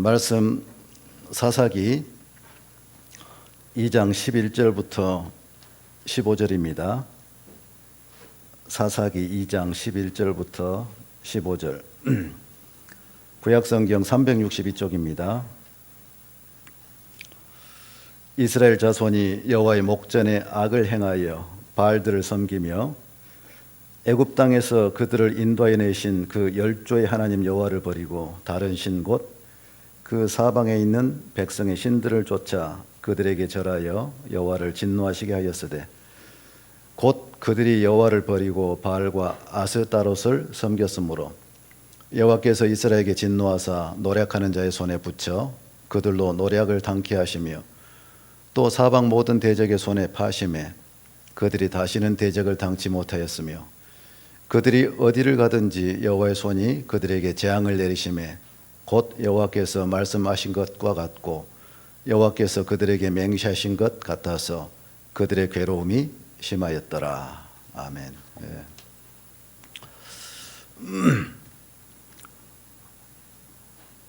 말씀 사사기 2장 11절부터 15절입니다. 사사기 2장 11절부터 15절. 구약성경 362쪽입니다. 이스라엘 자손이 여호와의 목전에 악을 행하여 바알들을 섬기며 애굽 땅에서 그들을 인도하여 내신 그 열조의 하나님 여호와를 버리고 다른 신 곧 그 사방에 있는 백성의 신들을 쫓아 그들에게 절하여 여호와를 진노하시게 하였으되 곧 그들이 여호와를 버리고 바알과 아스타롯을 섬겼으므로 여호와께서 이스라엘에게 진노하사 노략하는 자의 손에 붙여 그들로 노략을 당케 하시며 또 사방 모든 대적의 손에 파심해 그들이 다시는 대적을 당치 못하였으며 그들이 어디를 가든지 여호와의 손이 그들에게 재앙을 내리심에 곧 여호와께서 말씀하신 것과 같고 여호와께서 그들에게 맹세하신 것 같아서 그들의 괴로움이 심하였더라. 아멘. 예.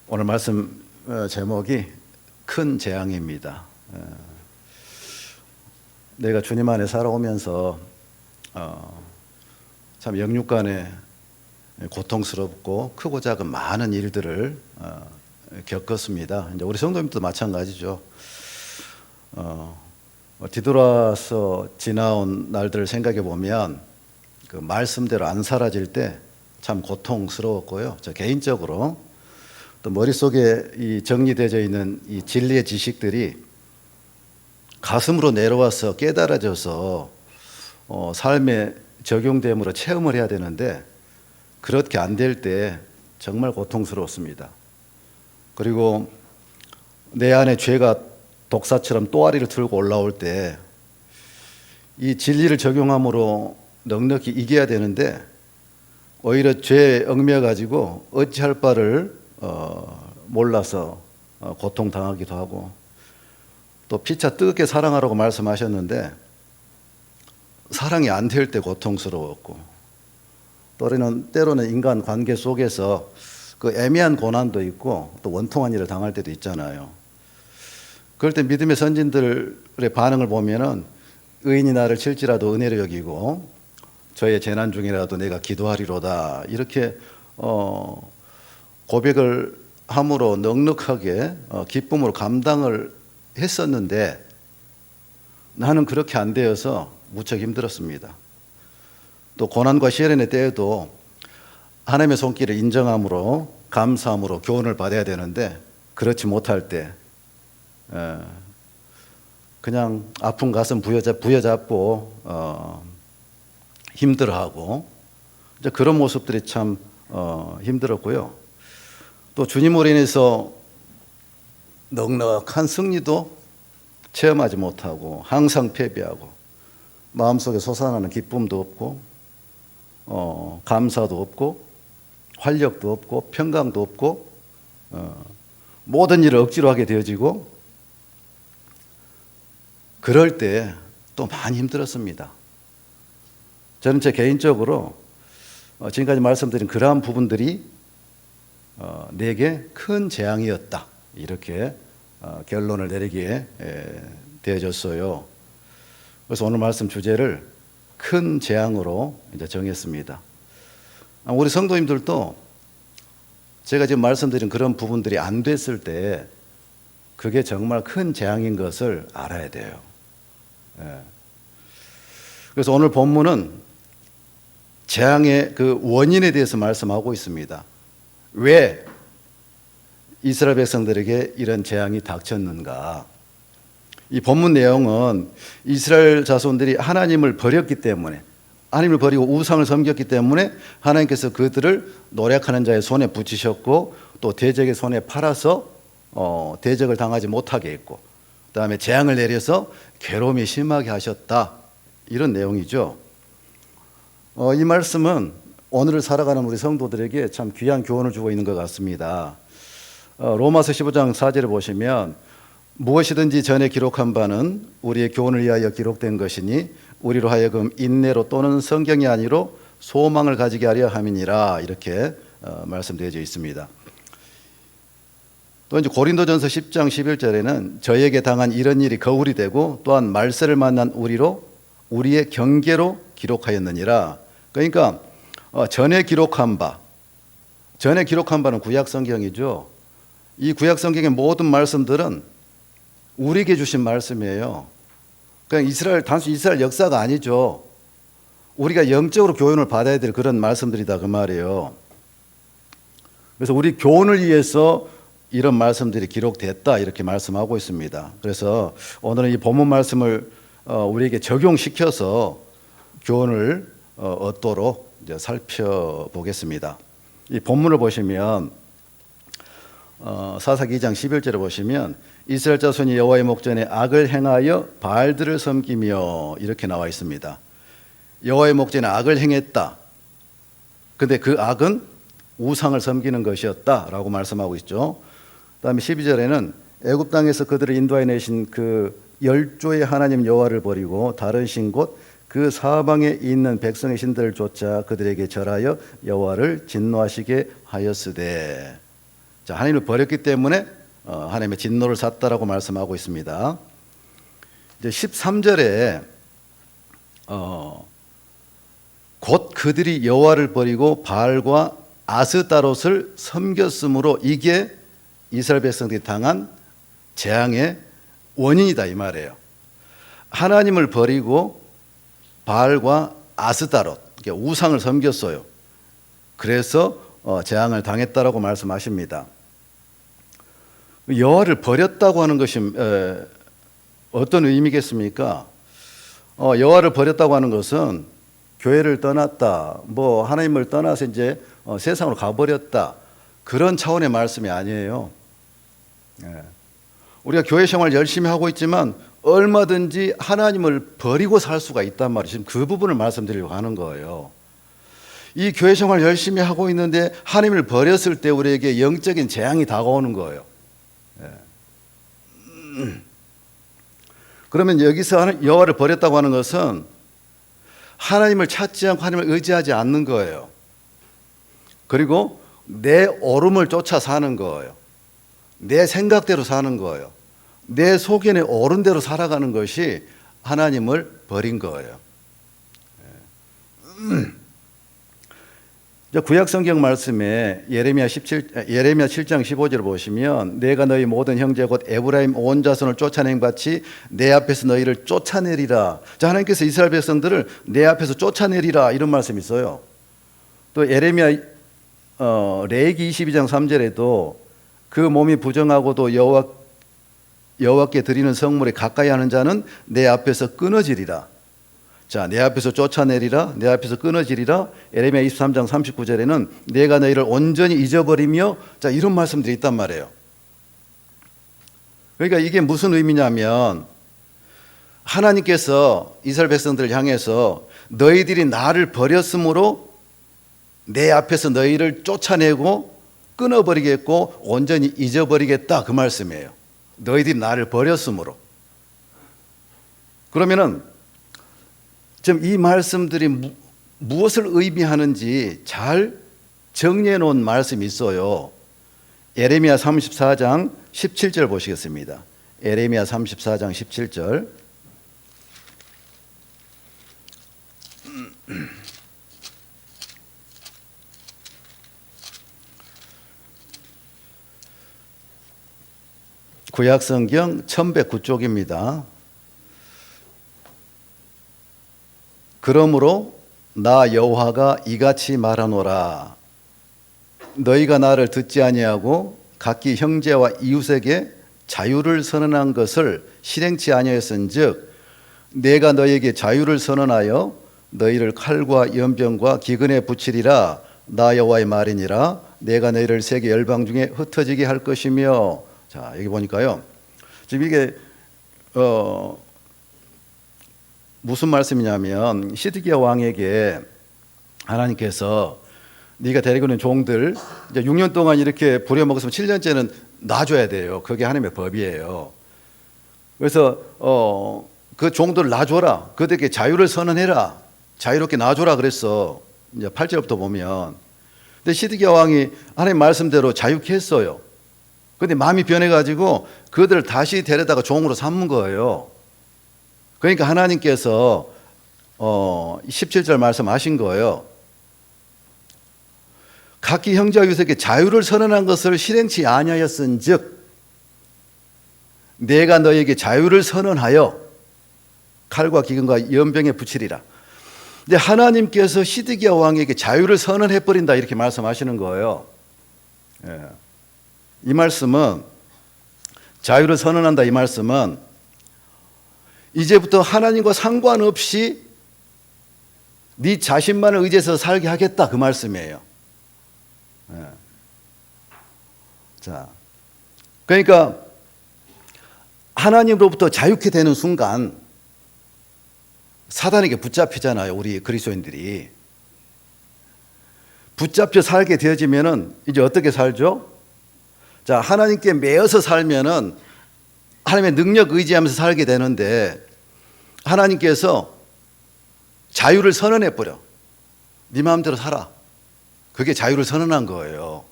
오늘 말씀 제목이 큰 재앙입니다. 내가 주님 안에 살아오면서 참 영육간에 고통스럽고 크고 작은 많은 일들을 겪었습니다. 이제 우리 성도님도 마찬가지죠. 뒤돌아서 지나온 날들을 생각해 보면 그 말씀대로 안 사라질 때 참 고통스러웠고요. 저 개인적으로 또 머릿속에 이 정리되어 있는 이 진리의 지식들이 가슴으로 내려와서 깨달아져서 삶에 적용됨으로 체험을 해야 되는데 그렇게 안 될 때 정말 고통스러웠습니다. 그리고 내 안에 죄가 독사처럼 또아리를 들고 올라올 때 이 진리를 적용함으로 넉넉히 이겨야 되는데 오히려 죄에 얽매여가지고 어찌할 바를 몰라서 고통당하기도 하고 또 피차 뜨겁게 사랑하라고 말씀하셨는데 사랑이 안 될 때 고통스러웠고 때로는 인간 관계 속에서 그 애매한 고난도 있고 또 원통한 일을 당할 때도 있잖아요. 그럴 때 믿음의 선진들의 반응을 보면은 의인이 나를 칠지라도 은혜로 여기고 저의 재난 중이라도 내가 기도하리로다 이렇게 고백을 함으로 넉넉하게 기쁨으로 감당을 했었는데 나는 그렇게 안 되어서 무척 힘들었습니다. 또 고난과 시련의 때에도 하나님의 손길을 인정함으로 감사함으로 교훈을 받아야 되는데 그렇지 못할 때 그냥 아픈 가슴 부여잡고 힘들어하고 이제 그런 모습들이 참 힘들었고요. 또 주님으로 인해서 넉넉한 승리도 체험하지 못하고 항상 패배하고 마음속에 솟아나는 기쁨도 없고 감사도 없고 활력도 없고 평강도 없고 모든 일을 억지로 하게 되어지고 그럴 때 또 많이 힘들었습니다. 저는 제 개인적으로 지금까지 말씀드린 그러한 부분들이 내게 큰 재앙이었다 이렇게 결론을 내리게 되어졌어요. 그래서 오늘 말씀 주제를 큰 재앙으로 이제 정했습니다. 우리 성도님들도 제가 지금 말씀드린 그런 부분들이 안 됐을 때 그게 정말 큰 재앙인 것을 알아야 돼요. 그래서 오늘 본문은 재앙의 그 원인에 대해서 말씀하고 있습니다. 왜 이스라엘 백성들에게 이런 재앙이 닥쳤는가? 이 본문 내용은 이스라엘 자손들이 하나님을 버렸기 때문에 하나님을 버리고 우상을 섬겼기 때문에 하나님께서 그들을 노략하는 자의 손에 붙이셨고 또 대적의 손에 팔아서 대적을 당하지 못하게 했고 그 다음에 재앙을 내려서 괴로움이 심하게 하셨다 이런 내용이죠. 이 말씀은 오늘을 살아가는 우리 성도들에게 참 귀한 교훈을 주고 있는 것 같습니다. 로마서 15장 4절을 보시면 무엇이든지 전에 기록한 바는 우리의 교훈을 위하여 기록된 것이니 우리로 하여금 인내로 또는 성경이 아니로 소망을 가지게 하려 함이니라 이렇게 말씀되어져 있습니다. 또 이제 고린도전서 10장 11절에는 저에게 당한 이런 일이 거울이 되고 또한 말세를 만난 우리로 우리의 경계로 기록하였느니라. 그러니까 전에 기록한 바는 구약 성경이죠. 이 구약 성경의 모든 말씀들은 우리에게 주신 말씀이에요. 그냥 단순히 이스라엘 역사가 아니죠. 우리가 영적으로 교훈을 받아야 될 그런 말씀들이다 그 말이에요. 그래서 우리 교훈을 위해서 이런 말씀들이 기록됐다 이렇게 말씀하고 있습니다. 그래서 오늘은 이 본문 말씀을 우리에게 적용시켜서 교훈을 얻도록 이제 살펴보겠습니다. 이 본문을 보시면 사사기 2장 11절을 보시면 이스라엘 자손이 여호와의 목전에 악을 행하여 바알들을 섬기며 이렇게 나와 있습니다. 여호와의 목전에 악을 행했다. 근데 그 악은 우상을 섬기는 것이었다라고 말씀하고 있죠. 그다음에 12절에는 애굽 땅에서 그들을 인도해 내신 그 열조의 하나님 여호와를 버리고 다른 신 곧 그 사방에 있는 백성의 신들을 쫓아 그들에게 절하여 여호와를 진노하시게 하였으되. 자, 하나님을 버렸기 때문에 하나님의 진노를 샀다라고 말씀하고 있습니다. 이제 13절에 곧 그들이 여호와를 버리고 바알과 아스다롯을 섬겼으므로 이게 이스라엘 백성들이 당한 재앙의 원인이다 이 말이에요. 하나님을 버리고 바알과 아스다롯, 우상을 섬겼어요. 그래서 재앙을 당했다라고 말씀하십니다. 여호와를 버렸다고 하는 것이 어떤 의미겠습니까? 여호와를 버렸다고 하는 것은 교회를 떠났다, 하나님을 떠나서 이제 세상으로 가버렸다, 그런 차원의 말씀이 아니에요. 우리가 교회 생활 열심히 하고 있지만 얼마든지 하나님을 버리고 살 수가 있단 말이에요. 지금 그 부분을 말씀드리려고 하는 거예요. 이 교회 생활 열심히 하고 있는데 하나님을 버렸을 때 우리에게 영적인 재앙이 다가오는 거예요. 그러면 여기서 여호와를 버렸다고 하는 것은 하나님을 찾지 않고 하나님을 의지하지 않는 거예요. 그리고 내 오름을 쫓아 사는 거예요. 내 생각대로 사는 거예요. 내 속에 오른 대로 살아가는 것이 하나님을 버린 거예요. 구약 성경 말씀에 예레미야 7장 15절을 보시면 내가 너희 모든 형제 곧 에브라임 온 자손을 쫓아낸 같이 내 앞에서 너희를 쫓아내리라. 자, 하나님께서 이스라엘 백성들을 내 앞에서 쫓아내리라 이런 말씀이 있어요. 또 레위기 22장 3절에도 그 몸이 부정하고도 여호와께 드리는 성물에 가까이 하는 자는 내 앞에서 끊어지리라. 자, 내 앞에서 쫓아내리라, 내 앞에서 끊어지리라. 예레미야 23장 39절에는 내가 너희를 온전히 잊어버리며, 자, 이런 말씀들이 있단 말이에요. 그러니까 이게 무슨 의미냐면 하나님께서 이스라엘 백성들을 향해서 너희들이 나를 버렸으므로 내 앞에서 너희를 쫓아내고 끊어버리겠고 온전히 잊어버리겠다 그 말씀이에요. 너희들이 나를 버렸으므로. 그러면은 지금 이 말씀들이 무엇을 의미하는지 잘 정리해 놓은 말씀이 있어요. 예레미야 34장 17절 보시겠습니다. 예레미야 34장 17절. 구약성경 1109쪽입니다. 그러므로 나 여호와가 이같이 말하노라. 너희가 나를 듣지 아니하고 각기 형제와 이웃에게 자유를 선언한 것을 실행치 아니하였은즉 내가 너희에게 자유를 선언하여 너희를 칼과 연병과 기근에 붙이리라. 나 여호와의 말이니라. 내가 너희를 세계 열방 중에 흩어지게 할 것이며. 자, 여기 보니까요. 지금 이게 무슨 말씀이냐면 시드기야 왕에게 하나님께서 네가 데리고 있는 종들 이제 6년 동안 이렇게 부려먹었으면 7년째는 놔줘야 돼요. 그게 하나님의 법이에요. 그래서 그 종들을 놔줘라. 그들에게 자유를 선언해라. 자유롭게 놔줘라 그랬어. 이제 8절부터 보면. 근데 시드기야 왕이 하나님 말씀대로 자유케 했어요. 근데 마음이 변해가지고 그들을 다시 데려다가 종으로 삼은 거예요. 그러니까 하나님께서 17절 말씀하신 거예요. 각기 형제와 유색에 자유를 선언한 것을 실행치 아니하였은즉 내가 너에게 자유를 선언하여 칼과 기근과 연병에 붙이리라. 근데 하나님께서 시드기야 왕에게 자유를 선언해 버린다 이렇게 말씀하시는 거예요. 예. 이 말씀은 자유를 선언한다 이 말씀은 이제부터 하나님과 상관없이 네 자신만을 의지해서 살게 하겠다 그 말씀이에요. 예. 자, 그러니까 하나님으로부터 자유케 되는 순간 사단에게 붙잡히잖아요. 우리 그리스도인들이 붙잡혀 살게 되어지면은 이제 어떻게 살죠? 자, 하나님께 매여서 살면은 하나님의 능력 의지하면서 살게 되는데 하나님께서 자유를 선언해 버려. 네 마음대로 살아. 그게 자유를 선언한 거예요.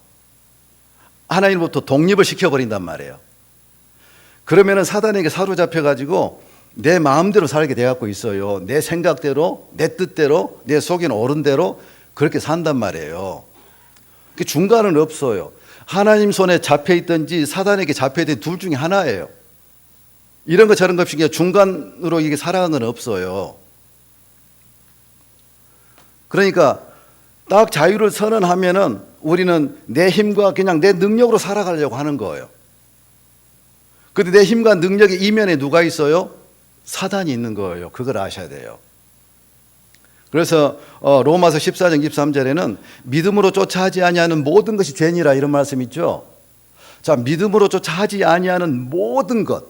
하나님으로부터 독립을 시켜버린단 말이에요. 그러면은 사단에게 사로잡혀 가지고 내 마음대로 살게 돼갖고 있어요. 내 생각대로, 내 뜻대로, 내 속에는 옳은 대로 그렇게 산단 말이에요. 그 중간은 없어요. 하나님 손에 잡혀 있든지 사단에게 잡혀 있든지 둘 중에 하나예요. 이런 거 저런 거 없이 그냥 중간으로 이게 살아가는 건 없어요. 그러니까 딱 자유를 선언하면은 우리는 내 힘과 그냥 내 능력으로 살아가려고 하는 거예요. 근데 내 힘과 능력의 이면에 누가 있어요? 사단이 있는 거예요. 그걸 아셔야 돼요. 그래서 로마서 14장 23절에는 믿음으로 쫓아 하지 아니하는 모든 것이 죄니라 이런 말씀 있죠. 자, 믿음으로 쫓아 하지 아니하는 모든 것.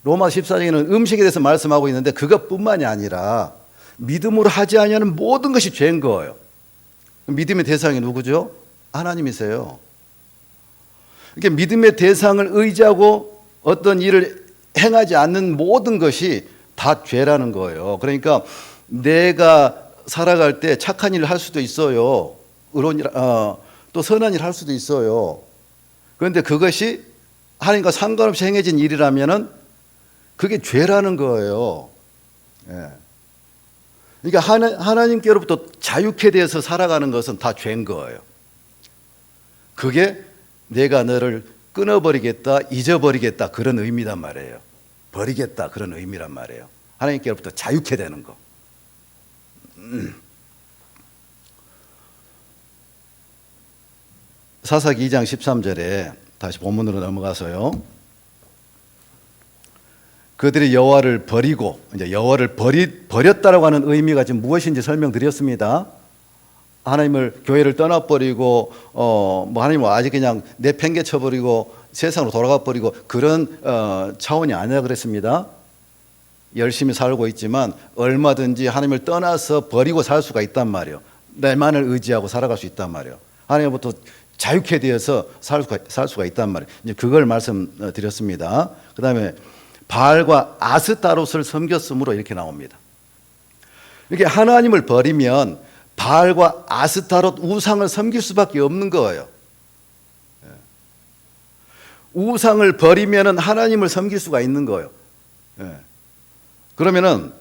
로마서 14장에는 음식에 대해서 말씀하고 있는데 그것뿐만이 아니라 믿음으로 하지 아니하는 모든 것이 죄인 거예요. 믿음의 대상이 누구죠? 하나님이세요. 이렇게 믿음의 대상을 의지하고 어떤 일을 행하지 않는 모든 것이 다 죄라는 거예요. 그러니까 내가 살아갈 때 착한 일을 할 수도 있어요. 또 선한 일을 할 수도 있어요. 그런데 그것이 하나님과 상관없이 행해진 일이라면은 그게 죄라는 거예요. 예. 그러니까 하나님께로부터 자유케 되어서 살아가는 것은 다 죄인 거예요. 그게 내가 너를 끊어버리겠다, 잊어버리겠다 그런 의미란 말이에요. 버리겠다 그런 의미란 말이에요. 하나님께로부터 자유케 되는 거. 사사기 2장 13절에 다시 본문으로 넘어가서요. 그들이 여호와를 버리고 이제 여호와를 버렸다라고 하는 의미가 지금 무엇인지 설명드렸습니다. 하나님을 교회를 떠나버리고 뭐 하나님을 아직 그냥 내팽개쳐버리고 세상으로 돌아가 버리고 그런 차원이 아니라 그랬습니다. 열심히 살고 있지만 얼마든지 하나님을 떠나서 버리고 살 수가 있단 말이에요. 내만을 의지하고 살아갈 수 있단 말이에요. 하나님부터 자유케 되어서 살 수가 있단 말이에요. 이제 그걸 말씀드렸습니다. 그 다음에 바알과 아스타롯을 섬겼으므로 이렇게 나옵니다. 이렇게 하나님을 버리면 바알과 아스타롯 우상을 섬길 수밖에 없는 거예요. 우상을 버리면 하나님을 섬길 수가 있는 거예요. 그러면은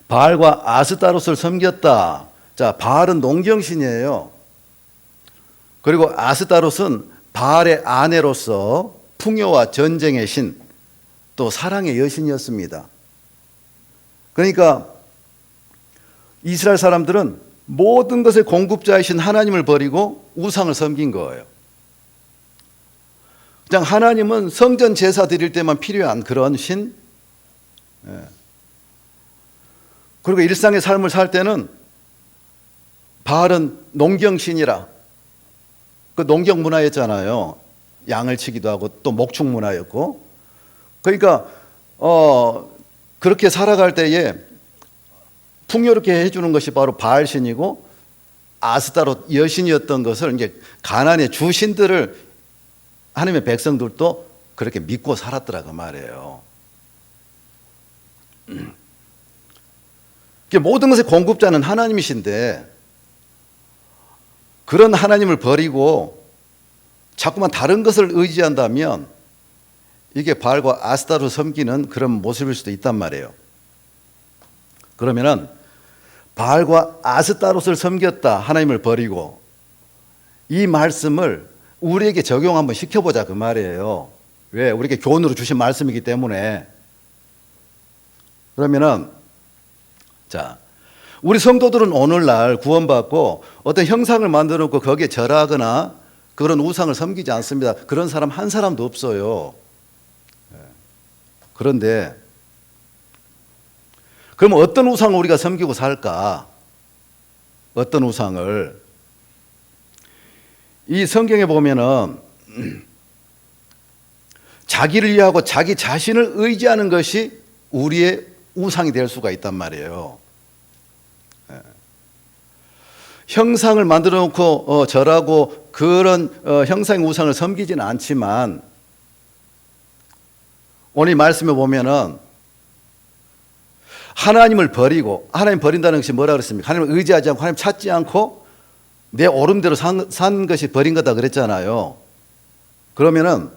바알과 아스타롯을 섬겼다. 자, 바알은 농경신이에요. 그리고 아스타롯은 바알의 아내로서 풍요와 전쟁의 신, 또 사랑의 여신이었습니다. 그러니까 이스라엘 사람들은 모든 것의 공급자이신 하나님을 버리고 우상을 섬긴 거예요. 그냥 하나님은 성전 제사 드릴 때만 필요한 그런 신. 그리고 일상의 삶을 살 때는 바알은 농경신이라 그 농경 문화였잖아요. 양을 치기도 하고 또 목축 문화였고. 그러니까 그렇게 살아갈 때에 풍요롭게 해주는 것이 바로 바알신이고 아스타롯 여신이었던 것을 이제 가나안의 주신들을 하나님의 백성들도 그렇게 믿고 살았더라고 말이에요. 모든 것의 공급자는 하나님이신데 그런 하나님을 버리고 자꾸만 다른 것을 의지한다면 이게 바알과 아스타로 섬기는 그런 모습일 수도 있단 말이에요. 그러면은 바알과 아스타롯을 섬겼다, 하나님을 버리고, 이 말씀을 우리에게 적용 한번 시켜보자 그 말이에요. 왜? 우리에게 교훈으로 주신 말씀이기 때문에. 그러면은 자, 우리 성도들은 오늘날 구원받고 어떤 형상을 만들어 놓고 거기에 절하거나 그런 우상을 섬기지 않습니다. 그런 사람 한 사람도 없어요. 그런데 그럼 어떤 우상을 우리가 섬기고 살까? 어떤 우상을? 이 성경에 보면은 자기를 위하고 자기 자신을 의지하는 것이 우리의 우상이 될 수가 있단 말이에요. 형상을 만들어 놓고 절하고 그런 형상의 우상을 섬기지는 않지만, 오늘 말씀에 보면은 하나님을 버리고, 하나님 버린다는 것이 뭐라 그랬습니까? 하나님을 의지하지 않고 하나님 찾지 않고 내 오름대로 산 것이 버린 거다 그랬잖아요. 그러면은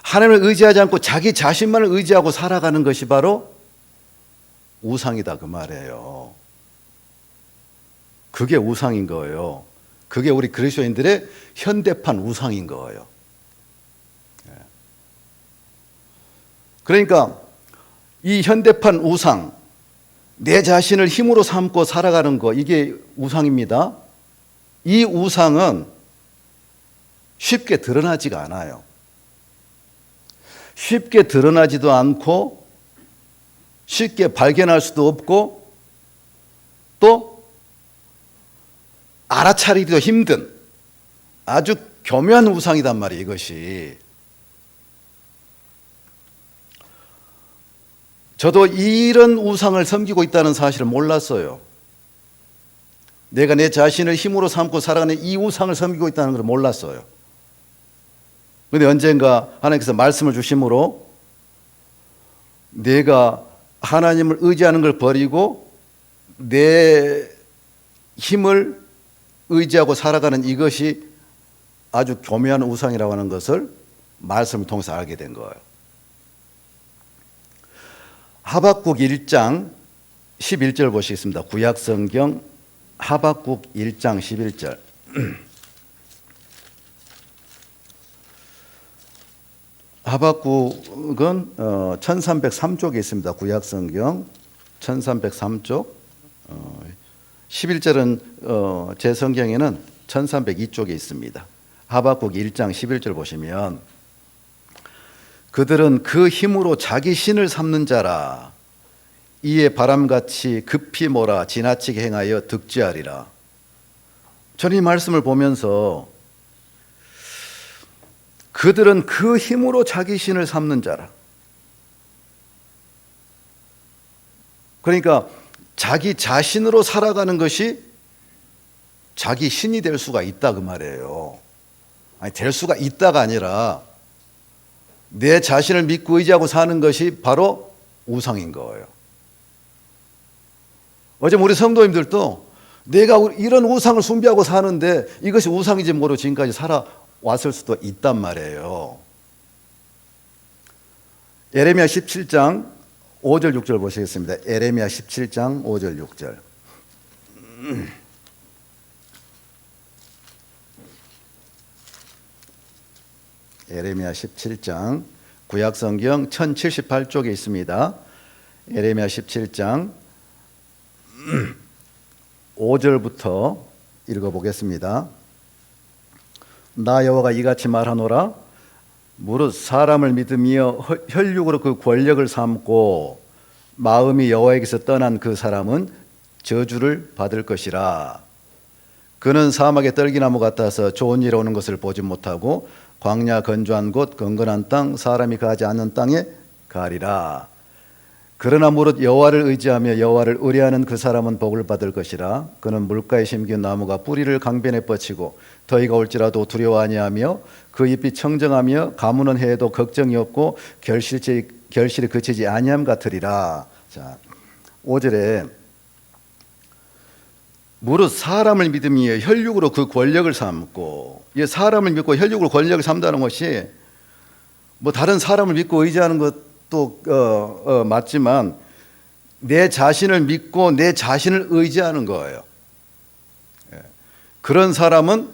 하나님을 의지하지 않고 자기 자신만을 의지하고 살아가는 것이 바로 우상이다 그 말이에요. 그게 우상인 거예요. 그게 우리 그리스도인들의 현대판 우상인 거예요. 그러니까 이 현대판 우상, 내 자신을 힘으로 삼고 살아가는 거, 이게 우상입니다. 이 우상은 쉽게 드러나지가 않아요. 쉽게 드러나지도 않고 쉽게 발견할 수도 없고 또 알아차리기도 힘든 아주 교묘한 우상이단 말이에요, 이것이. 저도 이런 우상을 섬기고 있다는 사실을 몰랐어요. 내가 내 자신을 힘으로 삼고 살아가는 이 우상을 섬기고 있다는 걸 몰랐어요. 그런데 언젠가 하나님께서 말씀을 주심으로 내가 하나님을 의지하는 걸 버리고 내 힘을 의지하고 살아가는 이것이 아주 교묘한 우상이라고 하는 것을 말씀을 통해서 알게 된 거예요. 하박국 1장 11절 보시겠습니다. 구약성경 하박국 1장 11절. 하박국은 1303쪽에 있습니다. 구약성경 1303쪽. 11절은 제 성경에는 1302쪽에 있습니다. 하박국 1장 11절 보시면 그들은 그 힘으로 자기 신을 삼는 자라. 이에 바람같이 급히 몰아 지나치게 행하여 득지하리라. 저는 이 말씀을 보면서 그들은 그 힘으로 자기 신을 삼는 자라. 그러니까 자기 자신으로 살아가는 것이 자기 신이 될 수가 있다 그 말이에요. 아니, 될 수가 있다가 아니라 내 자신을 믿고 의지하고 사는 것이 바로 우상인 거예요. 어제 우리 성도님들도 내가 이런 우상을 숭배하고 사는데 이것이 우상인지 모르고 지금까지 살아왔을 수도 있단 말이에요. 예레미야 17장 5절 6절 보시겠습니다. 예레미야 17장 5절 6절. 예레미야 17장 구약성경 1078쪽에 있습니다. 예레미야 17장 5절부터 읽어보겠습니다. 나 여호와가 이같이 말하노라. 무릇 사람을 믿으며 혈육으로 그 권력을 삼고 마음이 여호와에게서 떠난 그 사람은 저주를 받을 것이라. 그는 사막의 떨기나무 같아서 좋은 일 오는 것을 보지 못하고 광야 건조한 곳 건건한 땅 사람이 가지 않는 땅에 가리라. 그러나 무릇 여호와를 의지하며 여호와를 의뢰하는 그 사람은 복을 받을 것이라. 그는 물가에 심긴 나무가 뿌리를 강변에 뻗치고 더위가 올지라도 두려워 아니하며 그 잎이 청정하며 가무는 해에도 걱정이 없고 결실이 그치지 아니함 같으리라. 자, 5절에 무릇 사람을 믿음이여 혈육으로 그 권력을 삼고, 이 사람을 믿고 혈육으로 권력을 삼다는 것이 뭐 다른 사람을 믿고 의지하는 것도 맞지만 내 자신을 믿고 내 자신을 의지하는 거예요. 그런 사람은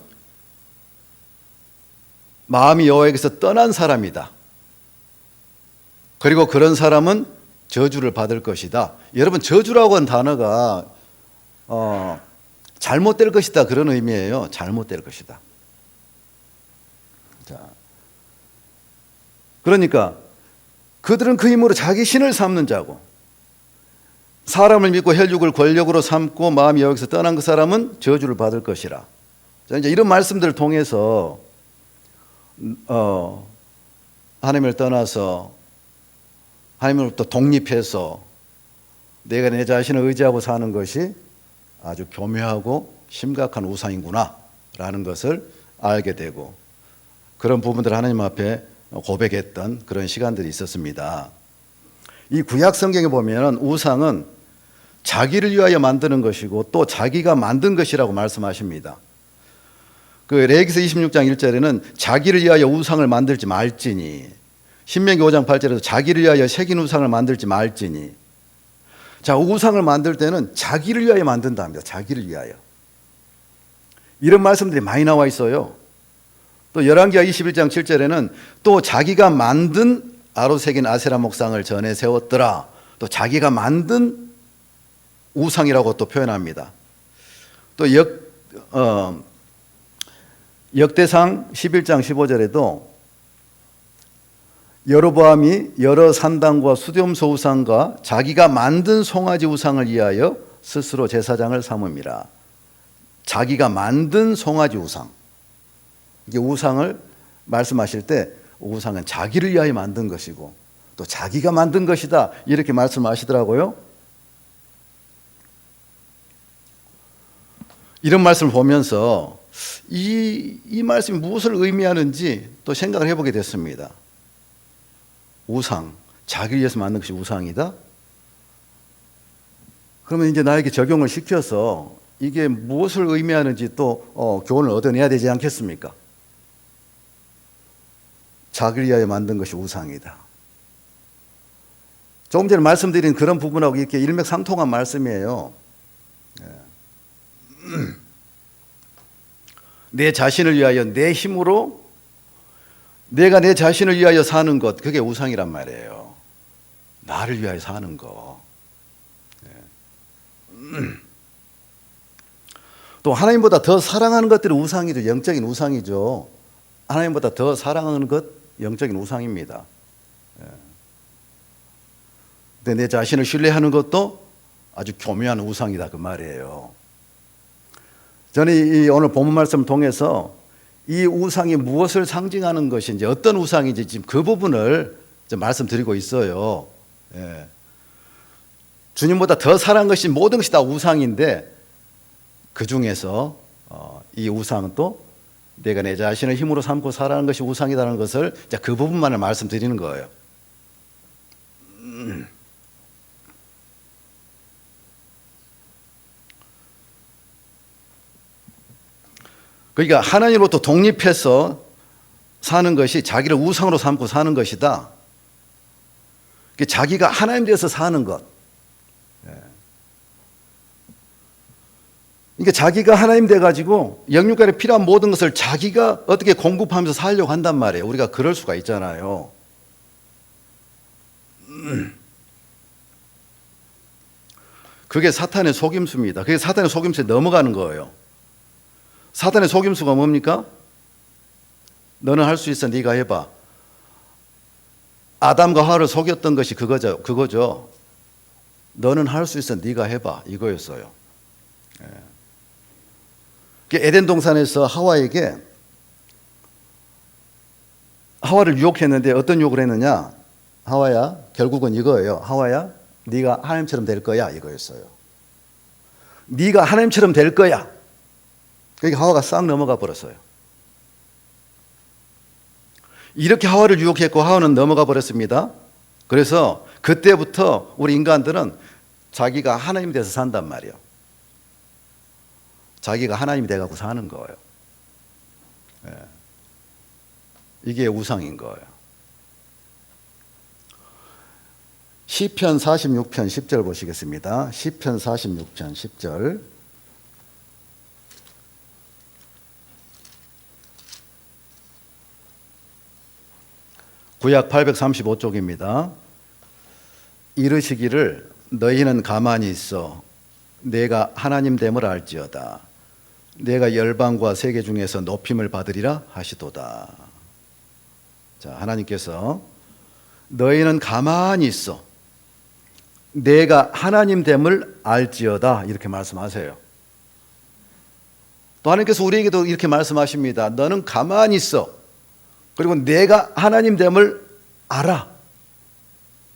마음이 여호와에게서 떠난 사람이다. 그리고 그런 사람은 저주를 받을 것이다. 여러분, 저주라고 하는 단어가 잘못될 것이다, 그런 의미예요. 잘못될 것이다. 자, 그러니까 그들은 그 힘으로 자기 신을 삼는 자고, 사람을 믿고 혈육을 권력으로 삼고 마음이 여기서 떠난 그 사람은 저주를 받을 것이라. 자, 이제 이런 말씀들을 통해서 하나님을 떠나서 하나님으로부터 독립해서 내가 내 자신을 의지하고 사는 것이 아주 교묘하고 심각한 우상이구나 라는 것을 알게 되고, 그런 부분들을 하나님 앞에 고백했던 그런 시간들이 있었습니다. 이 구약 성경에 보면 우상은 자기를 위하여 만드는 것이고 또 자기가 만든 것이라고 말씀하십니다. 그 레위기서 26장 1절에는 자기를 위하여 우상을 만들지 말지니, 신명기 5장 8절에도 자기를 위하여 새긴 우상을 만들지 말지니. 자, 우상을 만들 때는 자기를 위하여 만든답니다. 자기를 위하여. 이런 말씀들이 많이 나와 있어요. 또 열왕기하 21장 7절에는 또 자기가 만든 아로 새긴 아세라 목상을 전에 세웠더라. 또 자기가 만든 우상이라고 또 표현합니다. 또 역대상 11장 15절에도 여로보암이 여러 산당과 수렴소 우상과 자기가 만든 송아지 우상을 위하여 스스로 제사장을 삼음이라. 자기가 만든 송아지 우상. 이게 우상을 말씀하실 때 우상은 자기를 위하여 만든 것이고 또 자기가 만든 것이다, 이렇게 말씀하시더라고요. 이런 말씀을 보면서 이 말씀이 무엇을 의미하는지 또 생각을 해보게 됐습니다. 우상, 자기를 위해서 만든 것이 우상이다? 그러면 이제 나에게 적용을 시켜서 이게 무엇을 의미하는지 또 교훈을 얻어내야 되지 않겠습니까? 자기를 위하여 만든 것이 우상이다. 조금 전에 말씀드린 그런 부분하고 이렇게 일맥상통한 말씀이에요. 내 자신을 위하여 내 힘으로 내가 내 자신을 위하여 사는 것, 그게 우상이란 말이에요. 나를 위하여 사는 거. 또 하나님보다 더 사랑하는 것들이 우상이죠. 영적인 우상이죠. 하나님보다 더 사랑하는 것, 영적인 우상입니다. 근데 내 자신을 신뢰하는 것도 아주 교묘한 우상이다, 그 말이에요. 저는 이 오늘 본문 말씀을 통해서 이 우상이 무엇을 상징하는 것인지, 어떤 우상인지 지금 그 부분을 좀 말씀드리고 있어요. 주님보다 더 사랑한 것이 모든 것이 다 우상인데 그 중에서 이 우상은 또 내가 내 자신을 힘으로 삼고 살아가는 것이 우상이라는 것을 그 부분만을 말씀드리는 거예요. 그러니까 하나님으로부터 독립해서 사는 것이 자기를 우상으로 삼고 사는 것이다. 자기가 하나님 되어서 사는 것. 그러니까 자기가 하나님 돼가지고 영육간에 필요한 모든 것을 자기가 어떻게 공급하면서 살려고 한단 말이에요. 우리가 그럴 수가 있잖아요. 그게 사탄의 속임수입니다. 그게 사탄의 속임수에 넘어가는 거예요. 사탄의 속임수가 뭡니까? 너는 할 수 있어, 네가 해봐. 아담과 하와를 속였던 것이 그거죠. 너는 할 수 있어, 네가 해봐, 이거였어요. 에덴 동산에서 하와에게 하와를 유혹했는데 어떤 유혹을 했느냐? 하와야, 결국은 이거예요. 하와야, 네가 하나님처럼 될 거야, 이거였어요. 네가 하나님처럼 될 거야. 그러니까 하와가 싹 넘어가 버렸어요. 이렇게 하와를 유혹했고 하와는 넘어가 버렸습니다. 그래서 그때부터 우리 인간들은 자기가 하나님 돼서 산단 말이에요. 자기가 하나님이 돼갖고 사는 거예요. 예. 이게 우상인 거예요. 시편 46편 10절 보시겠습니다. 시편 46편 10절. 구약 835쪽입니다. 이르시기를 너희는 가만히 있어 내가 하나님됨을 알지어다. 내가 열방과 세계 중에서 높임을 받으리라 하시도다. 자, 하나님께서 너희는 가만히 있어 내가 하나님됨을 알지어다 이렇게 말씀하세요. 또 하나님께서 우리에게도 이렇게 말씀하십니다. 너는 가만히 있어. 그리고 내가 하나님됨을 알아.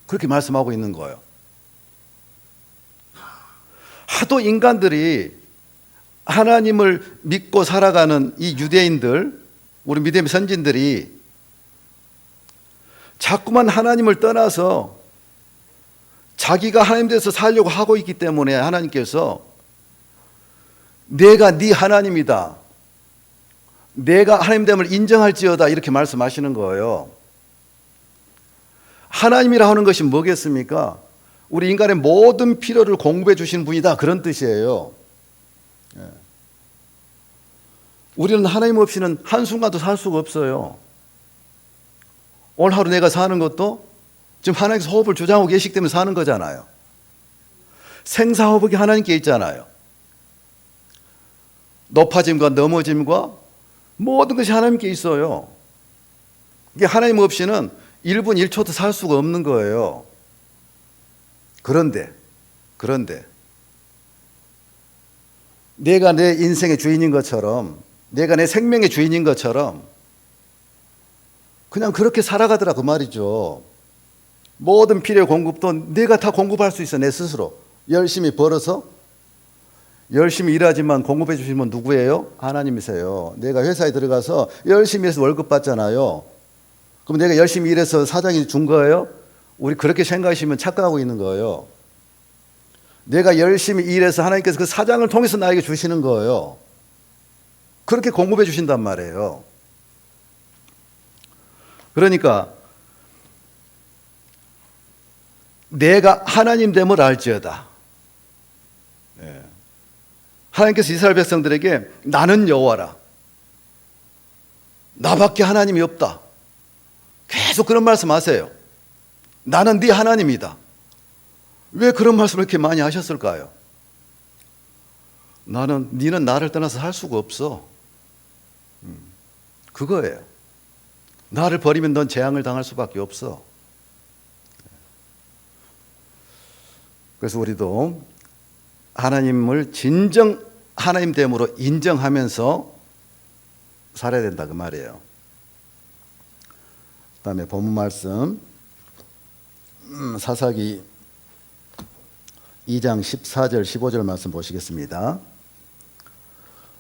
그렇게 말씀하고 있는 거예요. 하도 인간들이 하나님을 믿고 살아가는 이 유대인들, 우리 믿음의 선진들이 자꾸만 하나님을 떠나서 자기가 하나님 돼서 살려고 하고 있기 때문에 하나님께서 내가 네 하나님이다. 내가 하나님됨을 인정할지어다 이렇게 말씀하시는 거예요. 하나님이라 하는 것이 뭐겠습니까? 우리 인간의 모든 필요를 공급해 주시는 분이다 그런 뜻이에요. 우리는 하나님 없이는 한순간도 살 수가 없어요. 오늘 하루 내가 사는 것도 지금 하나님께서 호흡을 주장하고 계시기 때문에 사는 거잖아요. 생사호흡이 하나님께 있잖아요. 높아짐과 넘어짐과 모든 것이 하나님께 있어요. 이게 하나님 없이는 1분 1초도 살 수가 없는 거예요. 그런데 내가 내 인생의 주인인 것처럼, 내가 내 생명의 주인인 것처럼 그냥 그렇게 살아가더라 그 말이죠. 모든 필요의 공급도 내가 다 공급할 수 있어. 내 스스로 열심히 벌어서 열심히 일하지만 공급해 주시는 분 누구예요? 하나님이세요. 내가 회사에 들어가서 열심히 해서 월급 받잖아요. 그럼 내가 열심히 일해서 사장이 준 거예요? 우리 그렇게 생각하시면 착각하고 있는 거예요. 내가 열심히 일해서 하나님께서 그 사장을 통해서 나에게 주시는 거예요. 그렇게 공급해 주신단 말이에요. 그러니까 내가 하나님됨을 알지어다. 하나님께서 이스라엘 백성들에게 나는 여호와라. 나밖에 하나님이 없다. 계속 그런 말씀하세요. 나는 네 하나님이다. 왜 그런 말씀을 이렇게 많이 하셨을까요? 너는 나를 떠나서 살 수가 없어. 그거예요. 나를 버리면 넌 재앙을 당할 수밖에 없어. 그래서 우리도 하나님을 진정 하나님됨으로 인정하면서 살아야 된다 그 말이에요. 그 다음에 본문 말씀 사사기 2장 14절 15절 말씀 보시겠습니다.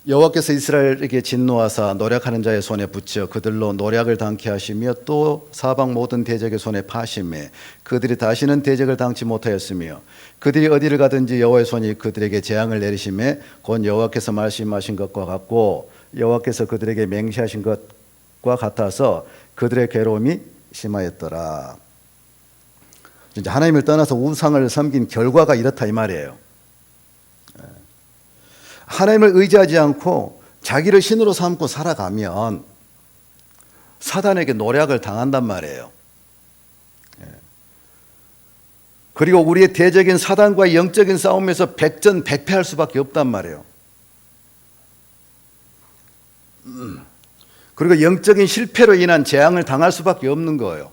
여호와께서 이스라엘에게 진노하사 노략하는 자의 손에 붙여 그들로 노략을 당케 하시며 또 사방 모든 대적의 손에 파심해 그들이 다시는 대적을 당치 못하였으며 그들이 어디를 가든지 여호와의 손이 그들에게 재앙을 내리심에 곧 여호와께서 말씀하신 것과 같고 여호와께서 그들에게 맹세하신 것과 같아서 그들의 괴로움이 심하였더라. 이제 하나님을 떠나서 우상을 섬긴 결과가 이렇다 이 말이에요. 하나님을 의지하지 않고 자기를 신으로 삼고 살아가면 사단에게 노략을 당한단 말이에요. 그리고 우리의 대적인 사단과의 영적인 싸움에서 백전백패할 수밖에 없단 말이에요. 그리고 영적인 실패로 인한 재앙을 당할 수밖에 없는 거예요.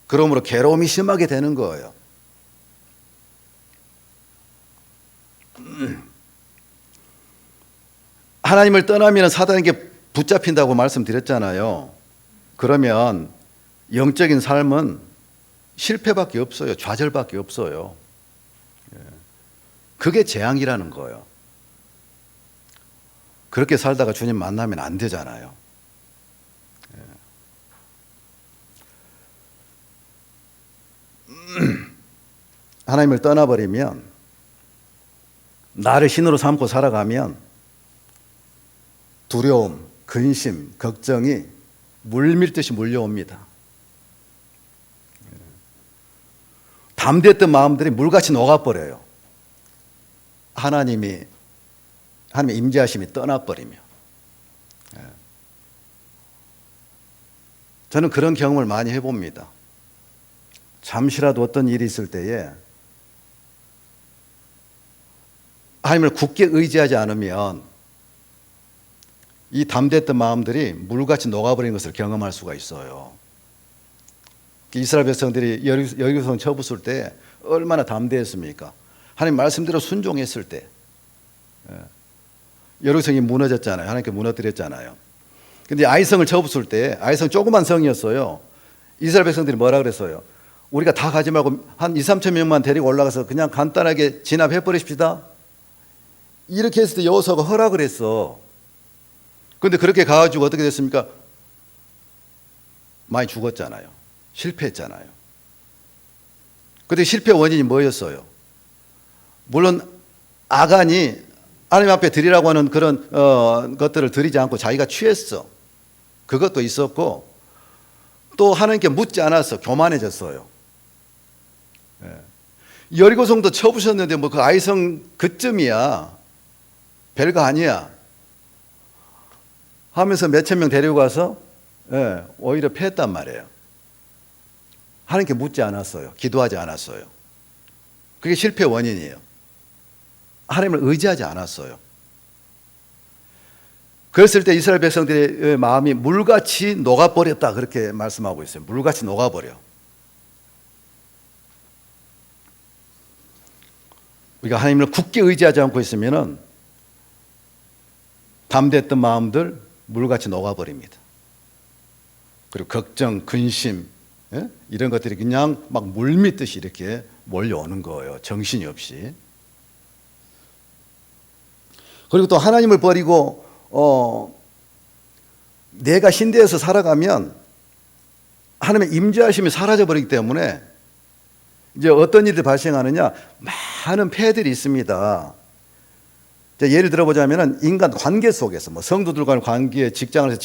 그러므로 괴로움이 심하게 되는 거예요. 하나님을 떠나면 사단에게 붙잡힌다고 말씀드렸잖아요. 그러면 영적인 삶은 실패밖에 없어요. 좌절밖에 없어요. 그게 재앙이라는 거예요. 그렇게 살다가 주님 만나면 안 되잖아요. 하나님을 떠나버리면 나를 신으로 삼고 살아가면 두려움, 근심, 걱정이 물밀듯이 몰려옵니다. 담대했던 마음들이 물같이 녹아버려요. 하나님의 임재하심이 떠나버리며. 저는 그런 경험을 많이 해봅니다. 잠시라도 어떤 일이 있을 때에 하나님을 굳게 의지하지 않으면 이 담대했던 마음들이 물같이 녹아버린 것을 경험할 수가 있어요. 이스라엘 백성들이 여리고성 쳐부술 때 얼마나 담대했습니까? 하나님 말씀대로 순종했을 때 여리고성이 무너졌잖아요. 하나님께 무너뜨렸잖아요. 근데 아이성을 쳐부술 때 아이성 조그만 성이었어요. 이스라엘 백성들이 뭐라 그랬어요? 우리가 다 가지 말고 한 2, 3천 명만 데리고 올라가서 그냥 간단하게 진압해 버리십시다. 이렇게 했을 때 여호수아가 허락을 했어. 그런데 그렇게 가가지고 어떻게 됐습니까? 많이 죽었잖아요. 실패했잖아요. 그때 실패 원인이 뭐였어요? 물론 아간이 하나님 앞에 드리라고 하는 그런 것들을 드리지 않고 자기가 취했어. 그것도 있었고 또 하나님께 묻지 않았어. 교만해졌어요. 여리고성도 쳐부셨는데 뭐 그 아이성 그쯤이야. 별거 아니야. 하면서 몇천 명 데리고 가서 오히려 패했단 말이에요. 하나님께 묻지 않았어요. 기도하지 않았어요. 그게 실패 원인이에요. 하나님을 의지하지 않았어요. 그랬을 때 이스라엘 백성들의 마음이 물같이 녹아버렸다 그렇게 말씀하고 있어요. 물같이 녹아버려. 우리가 하나님을 굳게 의지하지 않고 있으면 담대했던 마음들 물같이 녹아버립니다. 그리고 걱정, 근심 이런 것들이 그냥 막 물밀듯이 이렇게 몰려오는 거예요. 정신이 없이. 그리고 또 하나님을 버리고 내가 신대에서 살아가면 하나님의 임재하심이 사라져버리기 때문에 이제 어떤 일이 발생하느냐, 많은 폐해들이 있습니다. 예를 들어보자면 인간 관계 속에서 뭐 성도들과의 관계, 직장에서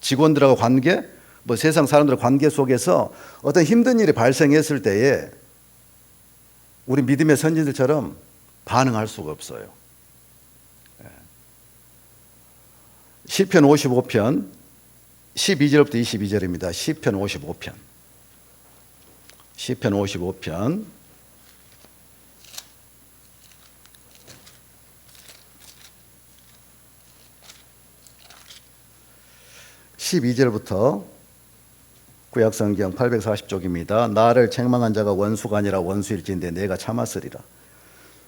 직원들하고 관계, 뭐 세상 사람들의 관계 속에서 어떤 힘든 일이 발생했을 때에 우리 믿음의 선진들처럼 반응할 수가 없어요. 시편 55편 12절부터 22절입니다. 시편 55편. 시편 55편 12절부터 구약성경 840쪽입니다. 나를 책망한 자가 원수가 아니라 원수일진데 내가 참았으리라.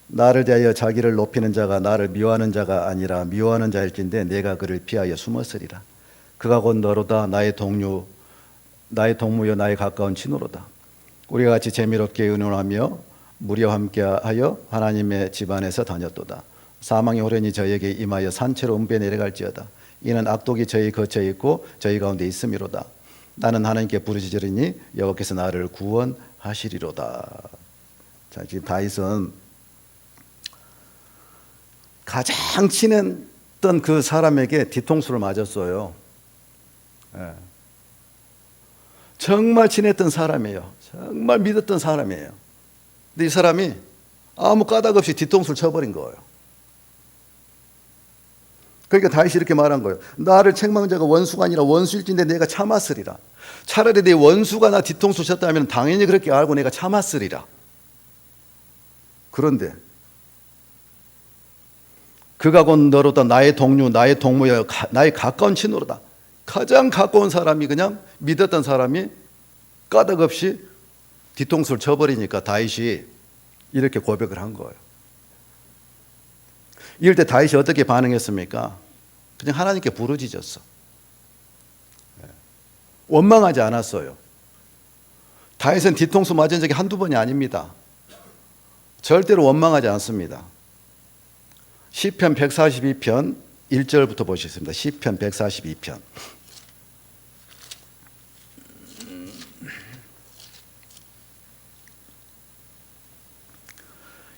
나를 대하여 자기를 높이는 자가 나를 미워하는 자가 아니라 미워하는 자일진데 내가 그를 피하여 숨었으리라. 그가 곧 너로다. 나의 동료여 나의 가까운 친구로다. 우리가 같이 재미롭게 의논하며 무리와 함께하여 하나님의 집안에서 다녔도다. 사망의 호련이 저에게 임하여 산채로 은배 내려갈지어다. 이는 악독이 저희 거처에 있고 저희 가운데 있음이로다. 나는 하나님께 부르짖으리니 여호와께서 나를 구원하시리로다. 자, 지금 다윗은 가장 친했던 그 사람에게 뒤통수를 맞았어요. 정말 친했던 사람이에요. 정말 믿었던 사람이에요. 근데 이 사람이 아무 까닭 없이 뒤통수를 쳐버린 거예요. 그러니까 다윗이 이렇게 말한 거예요. 나를 책망한 자가 원수가 아니라 원수일진데 내가 참았으리라. 차라리 내 원수가 나 뒤통수 쳤다면 당연히 그렇게 알고 내가 참았으리라. 그런데 그가 곧 너로다. 나의 동료, 나의 동무여, 나의 가까운 친구로다. 가장 가까운 사람이, 그냥 믿었던 사람이 까닭 없이 뒤통수를 쳐버리니까 다윗이 이렇게 고백을 한 거예요. 이럴 때 다윗이 어떻게 반응했습니까? 그냥 하나님께 부르짖었어. 원망하지 않았어요. 다윗은 뒤통수 맞은 적이 한두 번이 아닙니다. 절대로 원망하지 않습니다. 시편 142편 1절부터 보시겠습니다. 시편 142편.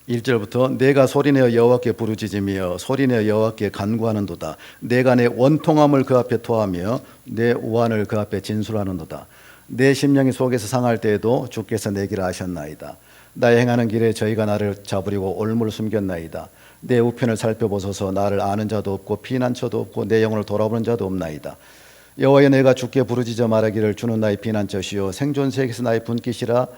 1절부터 내가 소리내어 여호와께 부르짖으며 소리내어 여호와께 간구하는도다. 내가 내 원통함을 그 앞에 토하며 내 오한을 그 앞에 진술하는도다. 내 심령이 속에서 상할 때에도 주께서 내 길을 아셨나이다. 나의 행하는 길에 저희가 나를 잡으려고 올무를 숨겼나이다. 내 우편을 살펴보소서. 나를 아는 자도 없고 피난처도 없고 내 영혼을 돌아보는 자도 없나이다. 여호와여, 내가 주께 부르짖어 말하기를 주는 나의 피난처시요 생존세계에서 나의 분깃이라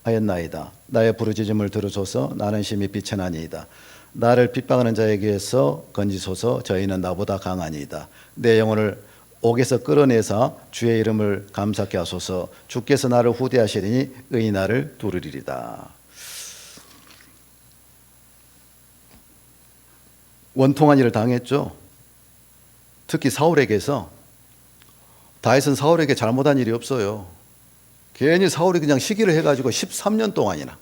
하였나이다. 나의 부르짖음을 들으소서. 나는 심히 비천하니이다. 나를 핍박하는 자에게서 건지소서. 저희는 나보다 강하니이다. 내 영혼을 옥에서 끌어내사 주의 이름을 감사케 하소서. 주께서 나를 후대하시리니 의인이 나를 두르리이다. 원통한 일을 당했죠. 특히 사울에게서. 다윗은 사울에게 잘못한 일이 없어요. 괜히 사울이 그냥 시기를 해가지고 13년 동안이나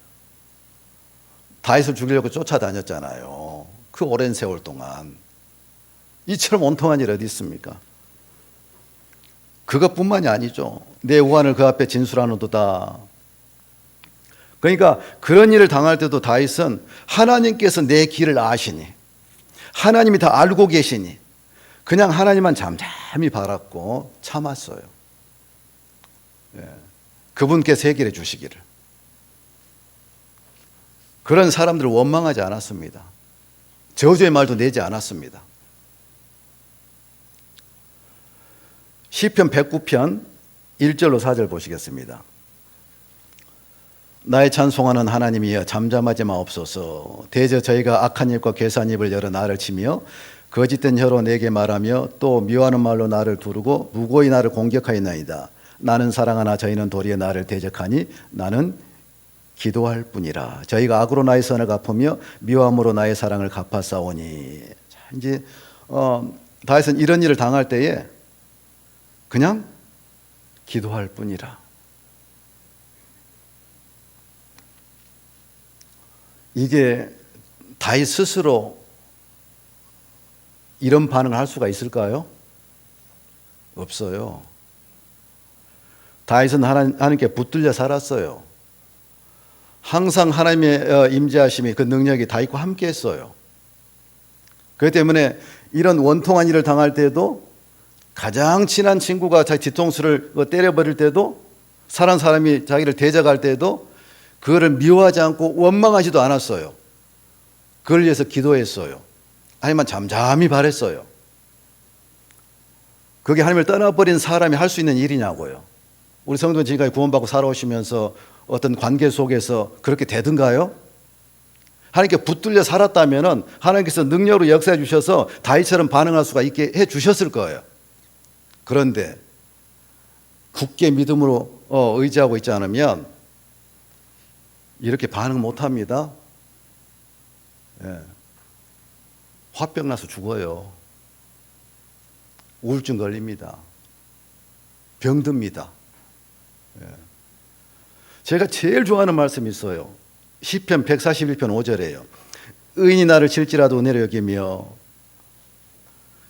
다윗을 죽이려고 쫓아다녔잖아요. 그 오랜 세월 동안. 이처럼 원통한 일 어디 있습니까? 그것뿐만이 아니죠. 내 우환을 그 앞에 진술하는도다. 그러니까 그런 일을 당할 때도 다윗은 하나님께서 내 길을 아시니, 하나님이 다 알고 계시니 그냥 하나님만 잠잠히 바랐고 참았어요. 그분께서 해결해 주시기를. 그런 사람들을 원망하지 않았습니다. 저주의 말도 내지 않았습니다. 시편 109편 1절로 4절 보시겠습니다. 나의 찬송하는 하나님이여 잠잠하지 마옵소서. 대저 저희가 악한 입과 괴수한 입을 열어 나를 치며 거짓된 혀로 내게 말하며 또 미워하는 말로 나를 두르고 무고히 나를 공격하였나이다. 나는 사랑하나 저희는 도리어 나를 대적하니 나는 기도할 뿐이라. 저희가 악으로 나의 선을 갚으며 미워함으로 나의 사랑을 갚아싸우니. 자, 이제 다윗은 이런 일을 당할 때에 그냥 기도할 뿐이라. 이게 다윗 스스로 이런 반응을 할 수가 있을까요? 없어요. 다윗은 하나님께 붙들려 살았어요. 항상 하나님의 임재하심이 그 능력이 다윗과 함께 했어요. 그렇기 때문에 이런 원통한 일을 당할 때도 가장 친한 친구가 자기 뒤통수를 때려버릴 때도 사랑하는 사람이 자기를 대적할 때도 그거를 미워하지 않고 원망하지도 않았어요. 그걸 위해서 기도했어요. 하나님만 잠잠히 바랬어요. 그게 하나님을 떠나버린 사람이 할 수 있는 일이냐고요. 우리 성도는 지금까지 구원받고 살아오시면서 어떤 관계 속에서 그렇게 되든가요? 하나님께 붙들려 살았다면 하나님께서 능력으로 역사해 주셔서 다윗처럼 반응할 수가 있게 해 주셨을 거예요. 그런데 굳게 믿음으로 의지하고 있지 않으면 이렇게 반응 못합니다. 화병 나서 죽어요. 우울증 걸립니다. 병듭니다. 제가 제일 좋아하는 말씀이 있어요. 시편 141편 5절이에요. 의인이 나를 칠지라도 은혜로 여기며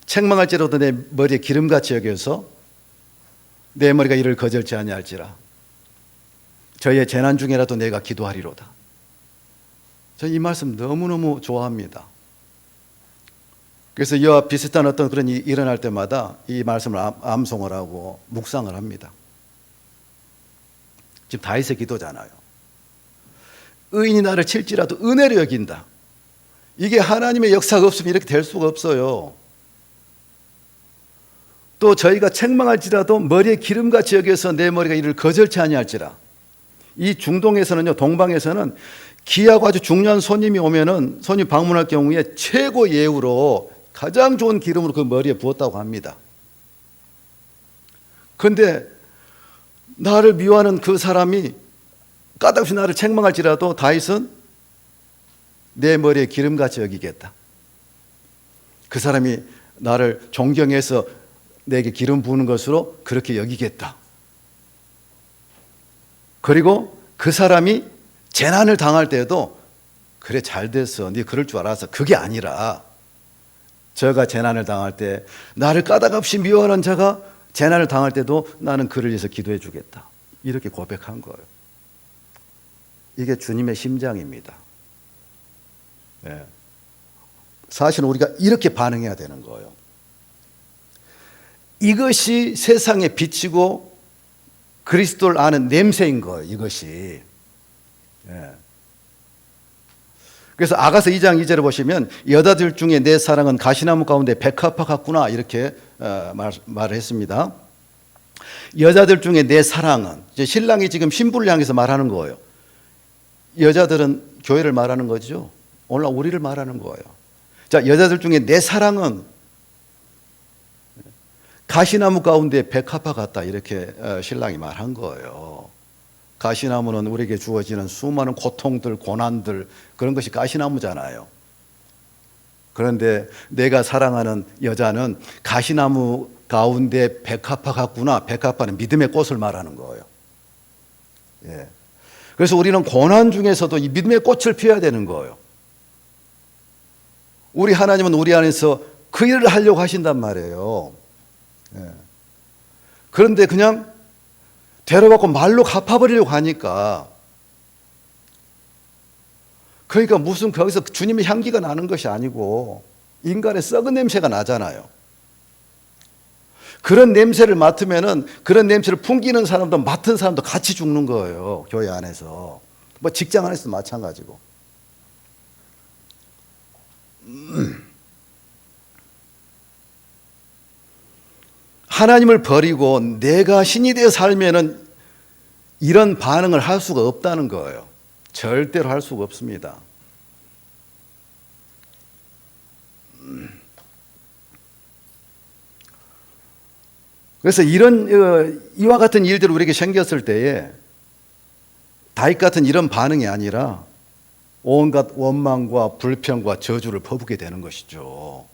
책망할지라도 내 머리에 기름같이 여겨서 내 머리가 이를 거절지 아니할지라. 저희의 재난 중에라도 내가 기도하리로다. 저는 이 말씀 너무너무 좋아합니다. 그래서 이와 비슷한 어떤 그런 일이 일어날 때마다 이 말씀을 암송을 하고 묵상을 합니다. 지금 다윗의 기도잖아요. 의인이 나를 칠지라도 은혜로 여긴다. 이게 하나님의 역사가 없으면 이렇게 될 수가 없어요. 또 저희가 책망할지라도 머리에 기름같이 여겨서 내 머리가 이를 거절치 아니할지라. 이 중동에서는요, 동방에서는 귀하고 아주 중요한 손님이 오면은 손님 방문할 경우에 최고 예우로 가장 좋은 기름으로 그 머리에 부었다고 합니다. 그런데 나를 미워하는 그 사람이 까닭없이 나를 책망할지라도 다윗은 내 머리에 기름같이 여기겠다. 그 사람이 나를 존경해서 내게 기름 부는 것으로 그렇게 여기겠다. 그리고 그 사람이 재난을 당할 때에도 그래 잘 됐어. 네 그럴 줄 알아서. 그게 아니라 저가 재난을 당할 때 나를 까닭없이 미워하는 자가 재난을 당할 때도 나는 그를 위해서 기도해 주겠다. 이렇게 고백한 거예요. 이게 주님의 심장입니다. 예. 사실은 우리가 이렇게 반응해야 되는 거예요. 이것이 세상에 비치고 그리스도를 아는 냄새인 거예요. 이것이. 예. 그래서 아가서 2장 2절을 보시면 여자들 중에 내 사랑은 가시나무 가운데 백합화 같구나 이렇게 말을 했습니다. 여자들 중에 내 사랑은, 이제 신랑이 지금 신부를 향해서 말하는 거예요. 여자들은 교회를 말하는 거죠. 오늘 우리를 말하는 거예요. 자, 여자들 중에 내 사랑은 가시나무 가운데 백합화 같다 이렇게 신랑이 말한 거예요. 가시나무는 우리에게 주어지는 수많은 고통들, 고난들 그런 것이 가시나무잖아요. 그런데 내가 사랑하는 여자는 가시나무 가운데 백합화 같구나. 백합화는 믿음의 꽃을 말하는 거예요. 예. 그래서 우리는 고난 중에서도 이 믿음의 꽃을 피워야 되는 거예요. 우리 하나님은 우리 안에서 그 일을 하려고 하신단 말이에요. 예. 그런데 그냥 데려받고 말로 갚아버리려고 하니까, 그러니까 무슨 거기서 주님의 향기가 나는 것이 아니고 인간의 썩은 냄새가 나잖아요. 그런 냄새를 맡으면은 그런 냄새를 풍기는 사람도 맡은 사람도 같이 죽는 거예요. 교회 안에서. 뭐 직장 안에서도 마찬가지고. 하나님을 버리고 내가 신이 되어 살면은 이런 반응을 할 수가 없다는 거예요. 절대로 할 수가 없습니다. 그래서 이와 같은 일들이 우리에게 생겼을 때에 다윗 같은 이런 반응이 아니라 온갖 원망과 불평과 저주를 퍼붓게 되는 것이죠.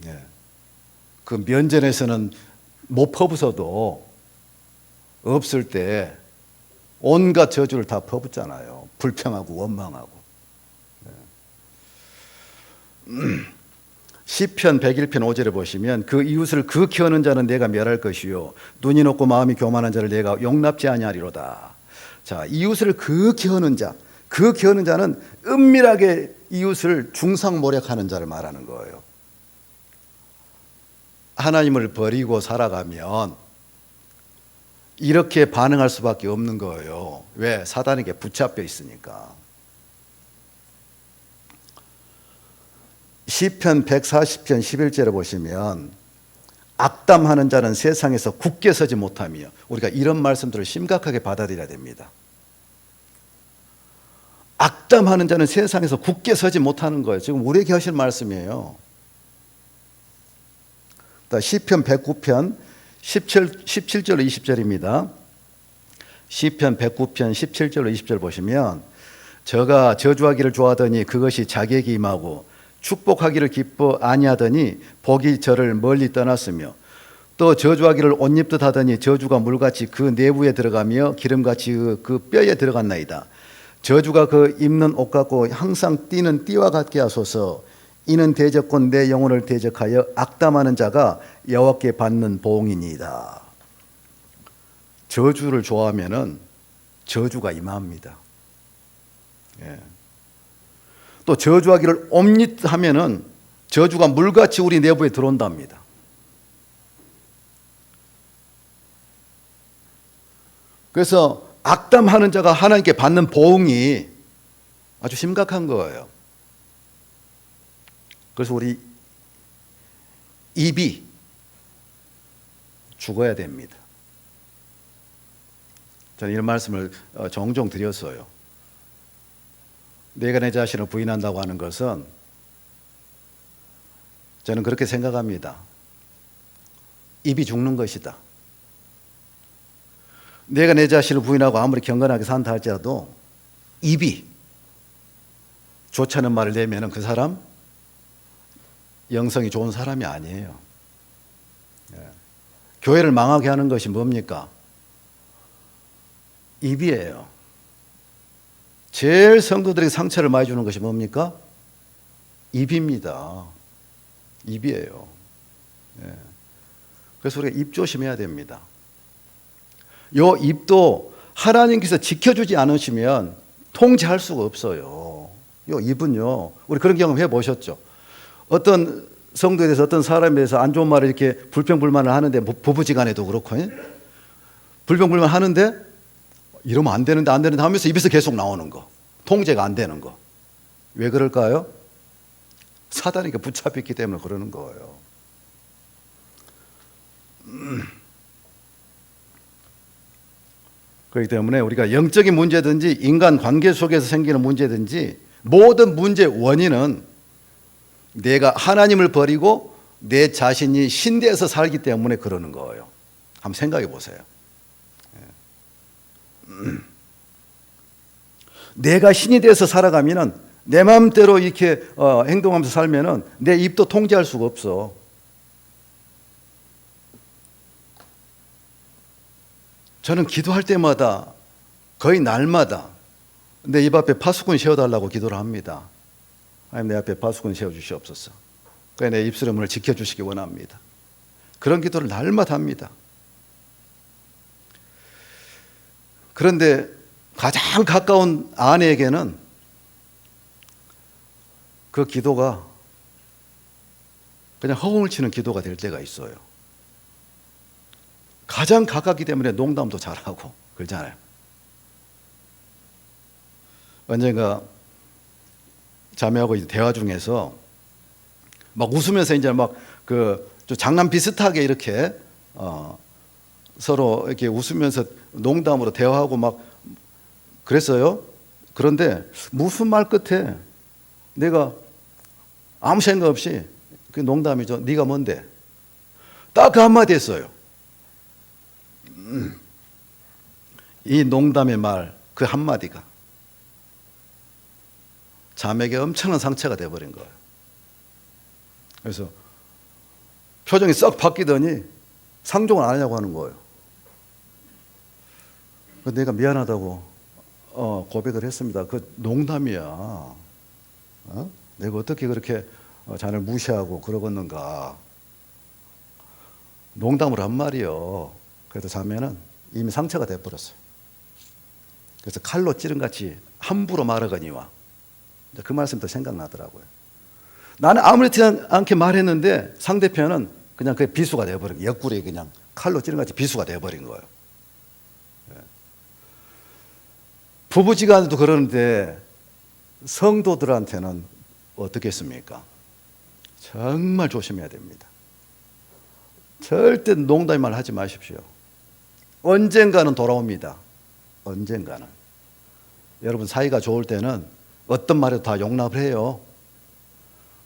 예. 그 면전에서는 못 퍼부어도 없을 때 온갖 저주를 다 퍼붓잖아요. 불평하고 원망하고. 시편 101편 5절에 보시면 그 이웃을 극히 하는 자는 내가 멸할 것이요 눈이 높고 마음이 교만한 자를 내가 용납지 아니하리로다. 자, 이웃을 극히 하는 자, 극히 하는 자는 은밀하게 이웃을 중상모략하는 자를 말하는 거예요. 하나님을 버리고 살아가면 이렇게 반응할 수밖에 없는 거예요. 왜? 사단에게 붙잡혀 있으니까. 시편 140편 11절에 보시면 악담하는 자는 세상에서 굳게 서지 못하며, 우리가 이런 말씀들을 심각하게 받아들여야 됩니다. 악담하는 자는 세상에서 굳게 서지 못하는 거예요. 지금 우리에게 하실 말씀이에요. 시편 109편 17절로 20절입니다. 시편 109편 17절로 20절 보시면 저가 저주하기를 좋아하더니 그것이 자기에게 임하고 축복하기를 기뻐 아니하더니 복이 저를 멀리 떠났으며 또 저주하기를 옷 입듯 하더니 저주가 물같이 그 내부에 들어가며 기름같이 그 뼈에 들어갔나이다. 저주가 그 입는 옷 같고 항상 뛰는 띠와 같게 하소서. 이는 대적곧 내 영혼을 대적하여 악담하는 자가 여호와께 받는 보응이니이다. 저주를 좋아하면은 저주가 임합니다. 예. 또 저주하기를 옴닛하면은 저주가 물같이 우리 내부에 들어온답니다. 그래서 악담하는 자가 하나님께 받는 보응이 아주 심각한 거예요. 그래서 우리 입이 죽어야 됩니다. 저는 이런 말씀을 종종 드렸어요. 내가 내 자신을 부인한다고 하는 것은 저는 그렇게 생각합니다. 입이 죽는 것이다. 내가 내 자신을 부인하고 아무리 경건하게 산다 할지라도 입이 좋지 않은 말을 내면 그 사람 영성이 좋은 사람이 아니에요. 교회를 망하게 하는 것이 뭡니까? 입이에요. 제일 성도들에게 상처를 많이 주는 것이 뭡니까? 입입니다. 입이에요. 그래서 우리가 입 조심해야 됩니다. 요 입도 하나님께서 지켜주지 않으시면 통제할 수가 없어요. 이분요, 우리 그런 경험 해보셨죠? 어떤 성도에 대해서 어떤 사람에 대해서 안 좋은 말을 이렇게 불평불만을 하는데, 부부지간에도 그렇고, 불평불만 하는데 이러면 안 되는데 하면서 입에서 계속 나오는 거, 통제가 안 되는 거. 왜 그럴까요? 사단에게 붙잡혔기 때문에 그러는 거예요. 그렇기 때문에 우리가 영적인 문제든지 인간 관계 속에서 생기는 문제든지 모든 문제의 원인은 내가 하나님을 버리고 내 자신이 신대에서 살기 때문에 그러는 거예요. 한번 생각해 보세요. 내가 신이 돼서 살아가면은, 내 마음대로 이렇게 행동하면서 살면은 내 입도 통제할 수가 없어. 저는 기도할 때마다, 거의 날마다 내 입 앞에 파수꾼 세워달라고 기도를 합니다. 하나님, 내 앞에 파수꾼 세워주시옵소서. 내 입술의 문을 지켜주시기 원합니다. 그런 기도를 날마다 합니다. 그런데 가장 가까운 아내에게는 그 기도가 그냥 허공을 치는 기도가 될 때가 있어요. 가장 가깝기 때문에 농담도 잘하고 그러잖아요. 언젠가 자매하고 대화 중에서 막 웃으면서 이제 막 장난 비슷하게 이렇게 서로 이렇게 웃으면서 농담으로 대화하고 막 그랬어요. 그런데 무슨 말 끝에 내가 아무 생각 없이, 그 농담이죠, 네가 뭔데? 딱 그 한마디 했어요. 이 농담의 말, 그 한마디가 자매에게 엄청난 상처가 돼버린 거예요. 그래서 표정이 썩 바뀌더니 상종을 안 하냐고 하는 거예요. 내가 미안하다고 고백을 했습니다. 그 농담이야. 내가 어떻게 그렇게 자네를 무시하고 그러겠는가. 농담으로 한 말이요. 그래도 자매는 이미 상처가 돼버렸어요. 그래서 칼로 찌른같이 함부로 말하거니와, 그 말씀도 생각나더라고요. 나는 아무렇지 않게 말했는데 상대편은 그냥 그게 비수가 돼버린 거예요. 옆구리에 그냥 칼로 찌른같이 비수가 돼버린 거예요. 부부지간에도 그러는데 성도들한테는 어떻겠습니까? 정말 조심해야 됩니다. 절대 농담의 말 하지 마십시오. 언젠가는 돌아옵니다. 언젠가는. 여러분 사이가 좋을 때는 어떤 말에도 다 용납을 해요.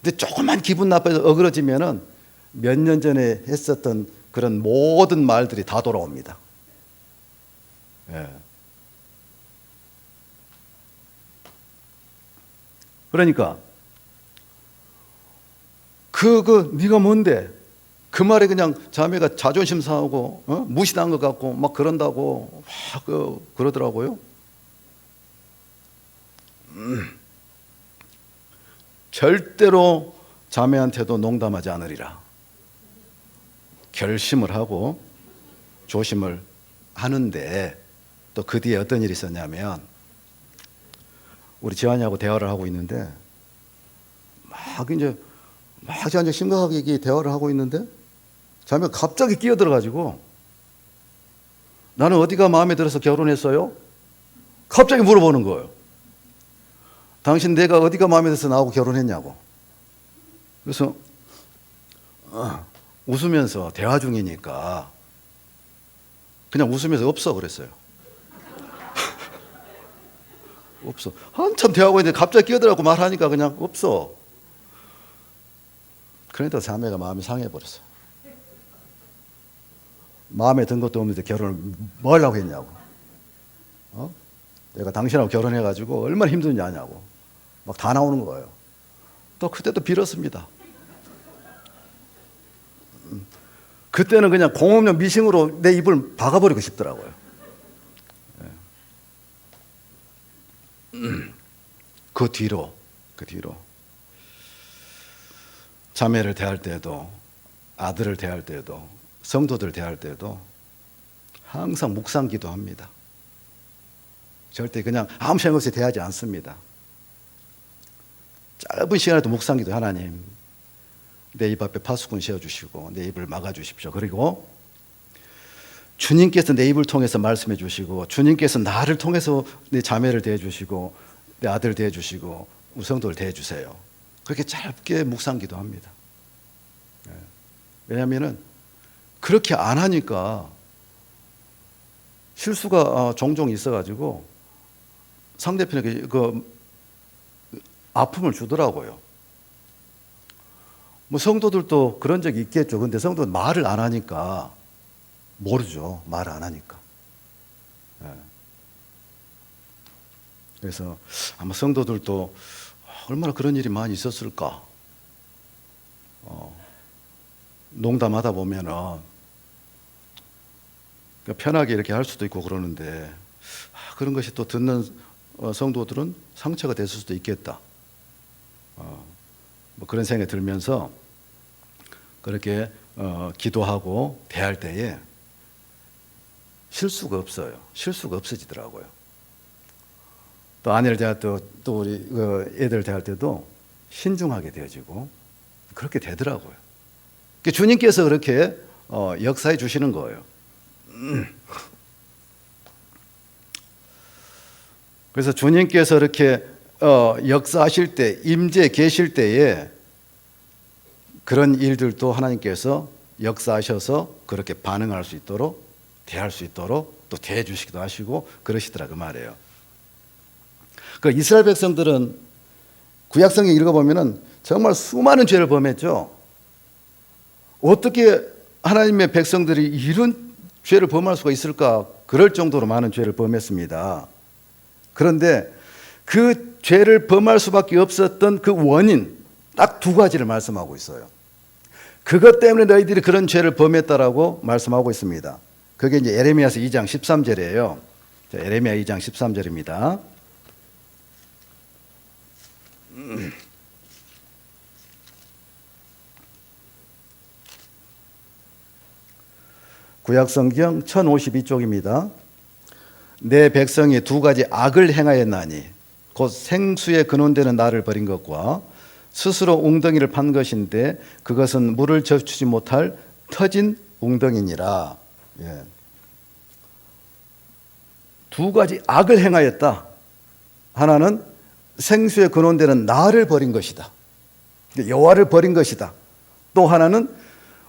근데 조금만 기분 나빠서 어그러지면은 몇 년 전에 했었던 그런 모든 말들이 다 돌아옵니다. 예. 그러니까 네가 뭔데? 그 말에 그냥 자매가 자존심 상하고 무시당한 것 같고 막 그런다고 막 그러더라고요. 절대로 자매한테도 농담하지 않으리라 결심을 하고 조심을 하는데, 또 그 뒤에 어떤 일이 있었냐면, 우리 지환이하고 대화를 하고 있는데 막 저한테 심각하게 이게 대화를 하고 있는데 자매가 갑자기 끼어들어가지고, 나는 어디가 마음에 들어서 결혼했어요? 갑자기 물어보는 거예요. 당신 내가 어디가 마음에 들어서 나하고 결혼했냐고. 그래서 웃으면서 대화 중이니까 그냥 웃으면서 없어 그랬어요. 없어. 한참 대화하고 있는데 갑자기 끼어들어가고 말하니까 그냥 없어. 그러니까 자매가 마음이 상해버렸어요. 마음에 든 것도 없는데 결혼을 뭐 하려고 했냐고. 내가 당신하고 결혼해가지고 얼마나 힘든지 아냐고. 막 다 나오는 거예요. 또 그때도 빌었습니다. 그때는 그냥 공업용 미싱으로 내 입을 박아버리고 싶더라고요. 그 뒤로 자매를 대할 때도, 아들을 대할 때도, 성도들 대할 때도 항상 묵상 기도합니다. 절대 그냥 아무 생각 없이 대하지 않습니다. 짧은 시간에도 묵상기도 하나님 내 입 앞에 파수꾼 씌워주시고 내 입을 막아주십시오. 그리고 주님께서 내 입을 통해서 말씀해 주시고 주님께서 나를 통해서 내 자매를 대해주시고 내 아들 대해주시고 우성도를 대해주세요. 그렇게 짧게 묵상기도 합니다. 왜냐하면 그렇게 안 하니까 실수가 종종 있어가지고 상대편에게 그 아픔을 주더라고요. 뭐 성도들도 그런 적이 있겠죠. 근데 성도는 말을 안 하니까 모르죠. 말을 안 하니까. 그래서 아마 성도들도 얼마나 그런 일이 많이 있었을까. 농담하다 보면은 편하게 이렇게 할 수도 있고 그러는데 그런 것이 또 듣는 성도들은 상처가 됐을 수도 있겠다. 뭐 그런 생각이 들면서 그렇게 기도하고 대할 때에 실수가 없어요. 실수가 없어지더라고요. 또 아내를 대할 때, 또 우리 애들 대할 때도 신중하게 되어지고 그렇게 되더라고요. 주님께서 그렇게 역사해 주시는 거예요. 그래서 주님께서 이렇게 역사하실 때, 임재 계실 때에 그런 일들도 하나님께서 역사하셔서 그렇게 반응할 수 있도록, 대할 수 있도록 또 대해 주시기도 하시고 그러시더라 그 말이에요. 그 이스라엘 백성들은 구약성경 읽어보면은 정말 수많은 죄를 범했죠. 어떻게 하나님의 백성들이 이런 죄를 범할 수가 있을까? 그럴 정도로 많은 죄를 범했습니다. 그런데 그 죄를 범할 수밖에 없었던 그 원인 딱 두 가지를 말씀하고 있어요. 그것 때문에 너희들이 그런 죄를 범했다라고 말씀하고 있습니다. 그게 이제 에레미야서 2장 13절이에요. 에레미야 2장 13절입니다. 구약성경 1052쪽입니다. 내 백성이 두 가지 악을 행하였나니 곧 생수에 근원되는 나를 버린 것과 스스로 웅덩이를 판 것인데 그것은 물을 젖추지 못할 터진 웅덩이니라. 두 가지 악을 행하였다. 하나는 생수에 근원되는 나를 버린 것이다. 여호와를 버린 것이다. 또 하나는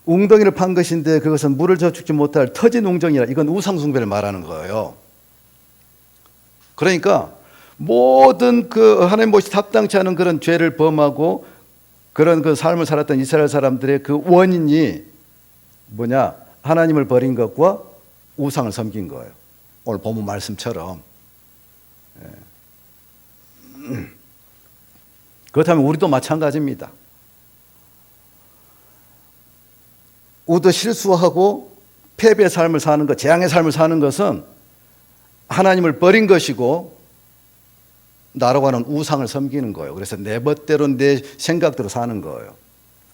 웅덩이를 판 것인데 그것은 물을 저축지 못할 터진 웅덩이라. 이건 우상숭배를 말하는 거예요. 그러니까 모든 그 하나님 보시 합당치 않은 그런 죄를 범하고 그런 그 삶을 살았던 이스라엘 사람들의 그 원인이 뭐냐? 하나님을 버린 것과 우상을 섬긴 거예요. 오늘 본문 말씀처럼. 그렇다면 우리도 마찬가지입니다. 우도 실수하고 패배의 삶을 사는 것, 재앙의 삶을 사는 것은 하나님을 버린 것이고 나라고 하는 우상을 섬기는 거예요. 그래서 내 멋대로 내 생각대로 사는 거예요.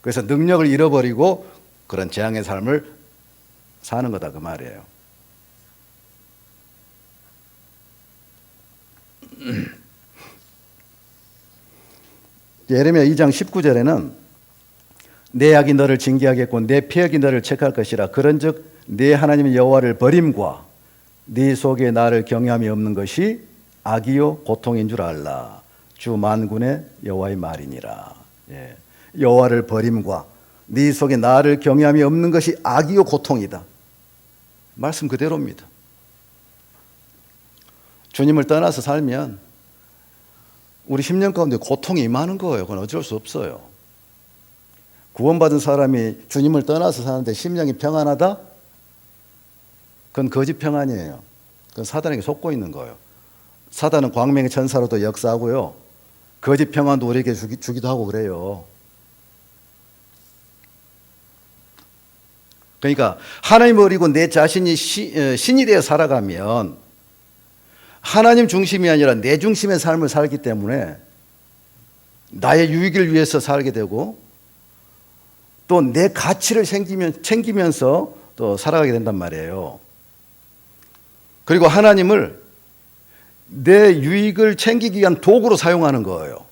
그래서 능력을 잃어버리고 그런 재앙의 삶을 사는 거다 그 말이에요. 예레미야 2장 19절에는 내 악이 너를 징계하겠고 내 패역이 너를 책할 것이라. 그런즉 내 하나님 여호와를 버림과 네 속에 나를 경외함이 없는 것이 악이요 고통인 줄 알라. 주 만군의 여호와의 말이니라. 여호와를 버림과 네 속에 나를 경외함이 없는 것이 악이요 고통이다. 말씀 그대로입니다. 주님을 떠나서 살면 우리 심령 가운데 고통이 임하는 거예요. 그건 어쩔 수 없어요. 구원받은 사람이 주님을 떠나서 사는데 심령이 평안하다? 그건 거짓 평안이에요. 그건 사단에게 속고 있는 거예요. 사단은 광명의 천사로도 역사하고요. 거짓 평안도 우리에게 주기도 하고 그래요. 그러니까 하나님을 버리고 내 자신이 신이 되어 살아가면 하나님 중심이 아니라 내 중심의 삶을 살기 때문에 나의 유익을 위해서 살게 되고 또 내 가치를 챙기면서 또 살아가게 된단 말이에요. 그리고 하나님을 내 유익을 챙기기 위한 도구로 사용하는 거예요.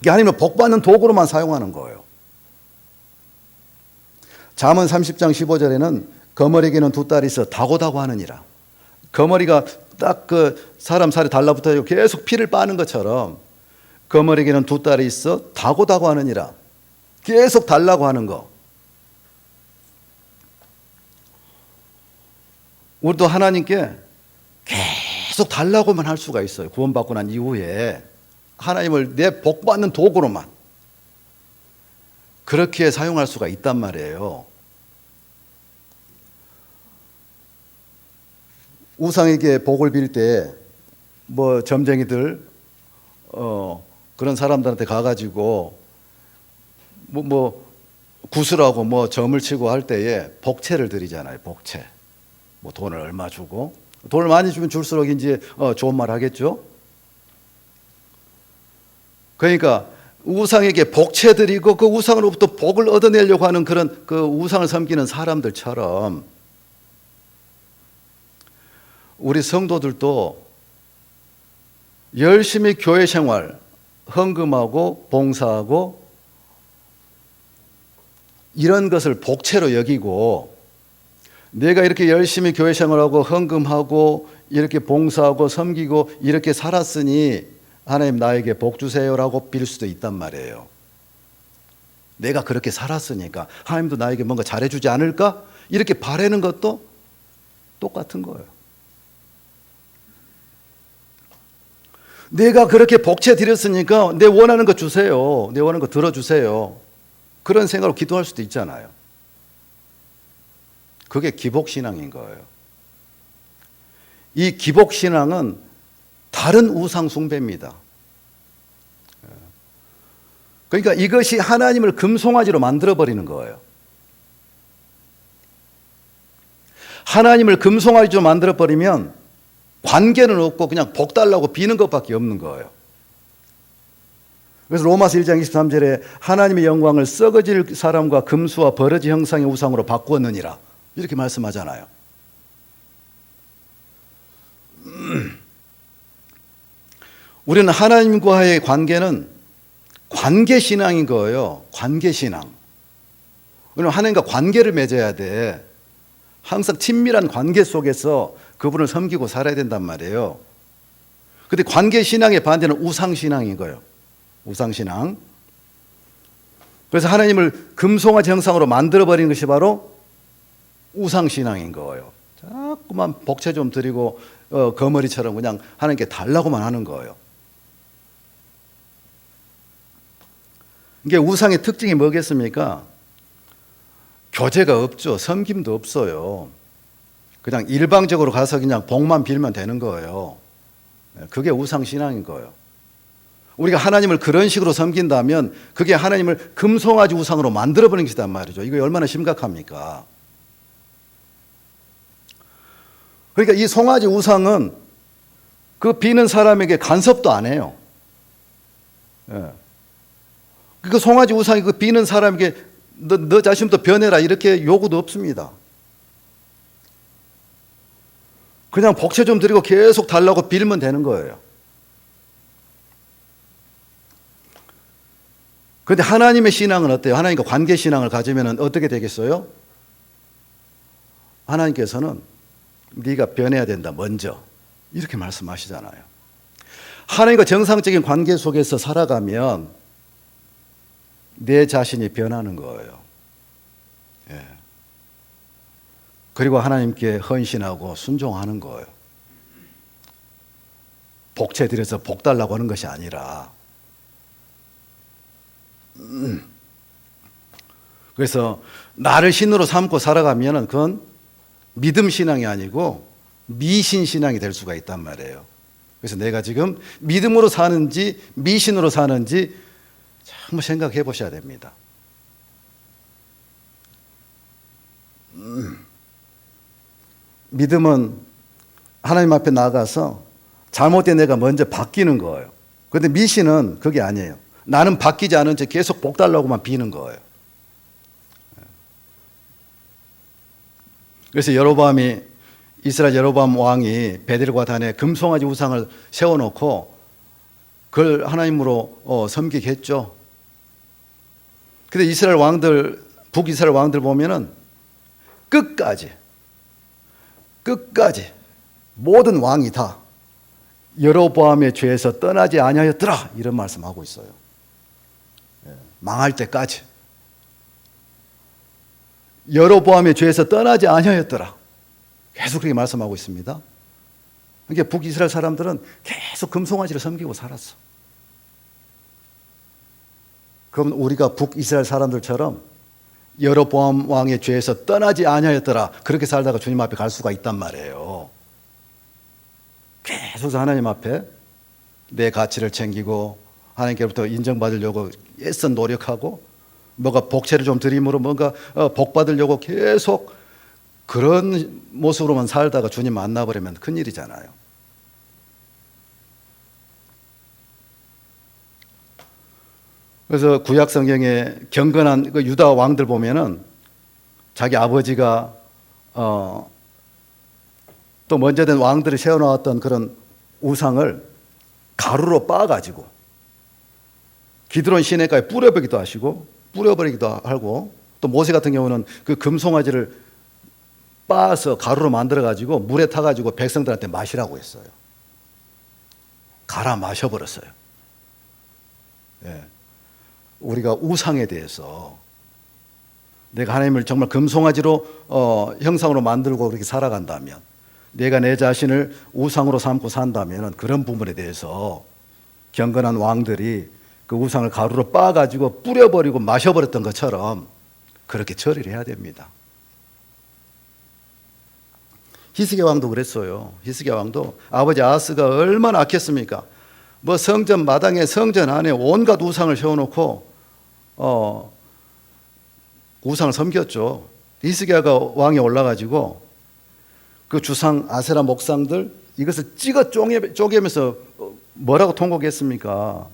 이게 하나님은 복받는 도구로만 사용하는 거예요. 잠언 30장 15절에는 거머리에게는 두 딸이 있어 다고다고 하느니라. 거머리가 딱 그 사람 살에 달라붙어 계속 피를 빠는 것처럼 거머리에게는 두 딸이 있어 다고다고 하느니라. 계속 달라고 하는 거. 우리도 하나님께 계속 달라고만 할 수가 있어요. 구원받고 난 이후에 하나님을 내 복받는 도구로만 그렇게 사용할 수가 있단 말이에요. 우상에게 복을 빌 때 뭐 점쟁이들 그런 사람들한테 가가지고 뭐 구슬하고 뭐 점을 치고 할 때에 복채를 드리잖아요. 복채. 뭐 돈을 얼마 주고 돈을 많이 주면 줄수록 이제 좋은 말 하겠죠. 그러니까 우상에게 복채 드리고 그 우상으로부터 복을 얻어내려고 하는 그런 그 우상을 섬기는 사람들처럼 우리 성도들도 열심히 교회 생활, 헌금하고 봉사하고 이런 것을 복채로 여기고 내가 이렇게 열심히 교회 생활하고 헌금하고 이렇게 봉사하고 섬기고 이렇게 살았으니 하나님 나에게 복 주세요라고 빌 수도 있단 말이에요. 내가 그렇게 살았으니까 하나님도 나에게 뭔가 잘해주지 않을까? 이렇게 바라는 것도 똑같은 거예요. 내가 그렇게 복채 드렸으니까 내 원하는 거 주세요. 내 원하는 거 들어주세요. 그런 생각으로 기도할 수도 있잖아요. 그게 기복신앙인 거예요. 이 기복신앙은 다른 우상 숭배입니다. 그러니까 이것이 하나님을 금송아지로 만들어버리는 거예요. 하나님을 금송아지로 만들어버리면 관계는 없고 그냥 복 달라고 비는 것밖에 없는 거예요. 그래서 로마서 1장 23절에 하나님의 영광을 썩어질 사람과 금수와 버러지 형상의 우상으로 바꾸었느니라 이렇게 말씀하잖아요. 우리는 하나님과의 관계는 관계신앙인 거예요. 관계신앙. 우리는 하나님과 관계를 맺어야 돼. 항상 친밀한 관계 속에서 그분을 섬기고 살아야 된단 말이에요. 근데 관계신앙의 반대는 우상신앙인 거예요. 우상신앙. 그래서 하나님을 금송아지 형상으로 만들어버리는 것이 바로 우상신앙인 거예요. 자꾸만 복채 좀 드리고 거머리처럼 그냥 하나님께 달라고만 하는 거예요. 이게 우상의 특징이 뭐겠습니까? 교제가 없죠. 섬김도 없어요. 그냥 일방적으로 가서 그냥 복만 빌면 되는 거예요. 그게 우상신앙인 거예요. 우리가 하나님을 그런 식으로 섬긴다면 그게 하나님을 금송아지 우상으로 만들어버리는 것이단 말이죠. 이거 얼마나 심각합니까? 그러니까 이 송아지 우상은 그 비는 사람에게 간섭도 안 해요. 그 송아지 우상이 그 비는 사람에게 너 자신부터 변해라 이렇게 요구도 없습니다. 그냥 복채 좀 드리고 계속 달라고 빌면 되는 거예요. 그런데 하나님의 신앙은 어때요? 하나님과 관계 신앙을 가지면 어떻게 되겠어요? 하나님께서는 네가 변해야 된다 먼저 이렇게 말씀하시잖아요. 하나님과 정상적인 관계 속에서 살아가면 내 자신이 변하는 거예요. 예. 그리고 하나님께 헌신하고 순종하는 거예요. 복채 드려서 복 달라고 하는 것이 아니라. 그래서 나를 신으로 삼고 살아가면 그건 믿음 신앙이 아니고 미신 신앙이 될 수가 있단 말이에요. 그래서 내가 지금 믿음으로 사는지 미신으로 사는지 한번 생각해 보셔야 됩니다. 믿음은 하나님 앞에 나가서 잘못된 내가 먼저 바뀌는 거예요. 그런데 미신은 그게 아니에요. 나는 바뀌지 않은 채 계속 복 달라고만 비는 거예요. 그래서 이스라엘 여로보암 왕이 베델과 단에 금송아지 우상을 세워놓고 그걸 하나님으로 섬기겠죠. 근데 이스라엘 왕들, 북이스라엘 왕들 보면은 끝까지 모든 왕이 다 여로보암의 죄에서 떠나지 아니하였더라, 이런 말씀하고 있어요. 망할 때까지 여로보암의 죄에서 떠나지 아니하였더라, 계속 그렇게 말씀하고 있습니다. 그러니까 북이스라엘 사람들은 계속 금송아지를 섬기고 살았어. 그럼 우리가 북이스라엘 사람들처럼 여로보암 왕의 죄에서 떠나지 아니하였더라, 그렇게 살다가 주님 앞에 갈 수가 있단 말이에요. 계속 하나님 앞에 내 가치를 챙기고 하나님께로부터 인정받으려고 애써 노력하고 뭔가 복채를 좀 드림으로 뭔가 복 받으려고 계속 그런 모습으로만 살다가 주님 만나버리면 큰일이잖아요. 그래서 구약 성경에 경건한 그 유다 왕들 보면은 자기 아버지가 또 먼저 된 왕들이 세워놓았던 그런 우상을 가루로 빻아가지고 기드론 시내가에 뿌려버리기도 하고, 또 모세 같은 경우는 그 금송아지를 빻아서 가루로 만들어가지고 물에 타가지고 백성들한테 마시라고 했어요. 갈아 마셔버렸어요. 예. 우리가 우상에 대해서 내가 하나님을 정말 금송아지로 형상으로 만들고 그렇게 살아간다면, 내가 내 자신을 우상으로 삼고 산다면 그런 부분에 대해서 경건한 왕들이 그 우상을 가루로 빻아가지고 뿌려버리고 마셔버렸던 것처럼 그렇게 처리를 해야 됩니다. 히스기야 왕도 그랬어요. 히스기야 왕도 아버지 아하스가 얼마나 악했습니까? 뭐 성전 마당에, 성전 안에 온갖 우상을 세워놓고 우상을 섬겼죠. 히스기야가 왕에 올라가지고 그 주상 아세라 목상들 이것을 찍어 쪼개면서 뭐라고 통곡했습니까?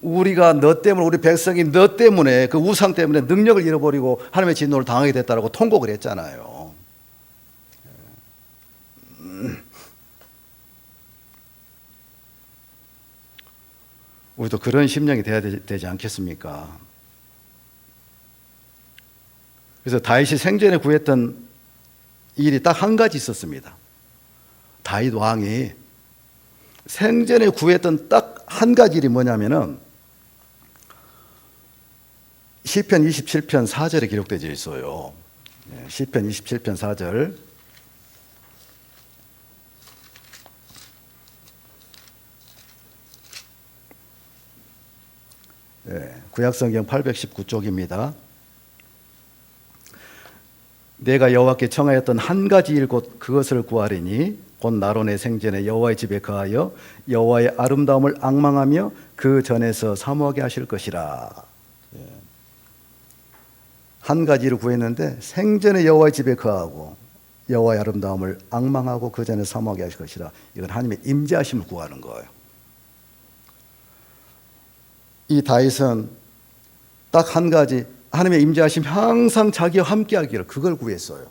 우리가 너 때문에, 우리 백성이 너 때문에, 그 우상 때문에 능력을 잃어버리고 하나님의 진노를 당하게 됐다라고 통곡을 했잖아요. 우리도 그런 심령이 돼야 되지 않겠습니까? 그래서 다윗이 생전에 구했던 일이 딱 한 가지 있었습니다. 다윗 왕이 생전에 구했던 딱 한 가지 일이 뭐냐면은 시편 27편 4절에 기록되어 있어요. 시편 27편 4절. 구약성경 819쪽입니다. 내가 여호와께 청하였던 한 가지 일 곧 그것을 구하리니 곧 나로 내 생전에 여호와의 집에 거하여 여호와의 아름다움을 앙망하며 그 전에서 사모하게 하실 것이라. 한 가지 일을 구했는데 생전에 여호와의 집에 거하고 여호와의 아름다움을 앙망하고 그 전에 사모하게 하실 것이라. 이건 하나님의 임재하심을 구하는 거예요. 이 다윗은 딱 한 가지, 하나님의 임재하심 항상 자기와 함께 하기를, 그걸 구했어요.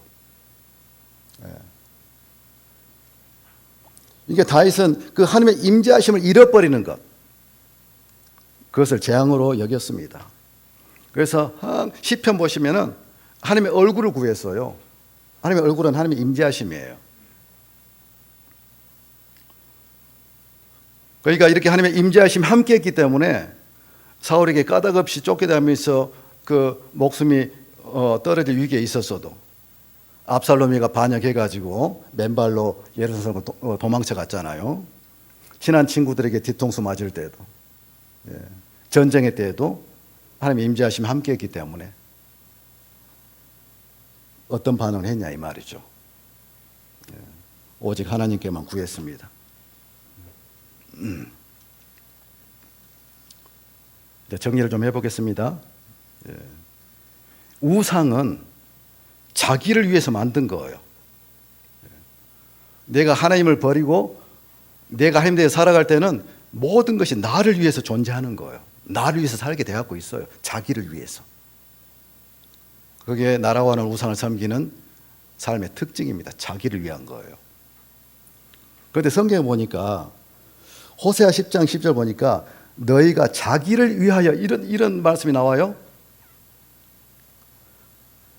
이게 다윗은 그 하나님의 임재하심을 잃어버리는 것, 그것을 재앙으로 여겼습니다. 그래서 시편 보시면은 하나님의 얼굴을 구했어요. 하나님의 얼굴은 하나님의 임재하심이에요. 그러니까 이렇게 하나님의 임재하심이 함께 했기 때문에 사울에게 까닭없이 쫓겨다니면서 그 목숨이 떨어질 위기에 있었어도 압살롬이가 반역해가지고 맨발로 예루살렘을 도망쳐 갔잖아요. 친한 친구들에게 뒤통수 맞을 때도, 전쟁의 때에도 하나님의 임재하심이 함께 했기 때문에 어떤 반응을 했냐 이 말이죠. 오직 하나님께만 구했습니다. 정리를 좀 해보겠습니다. 우상은 자기를 위해서 만든 거예요. 내가 하나님을 버리고 내가 하나님 대해 살아갈 때는 모든 것이 나를 위해서 존재하는 거예요. 나를 위해서 살게 되어갖고 있어요. 자기를 위해서. 그게 나라고 하는 우상을 섬기는 삶의 특징입니다. 자기를 위한 거예요. 그런데 성경에 보니까 호세아 10장 10절 보니까 너희가 자기를 위하여 이런 말씀이 나와요.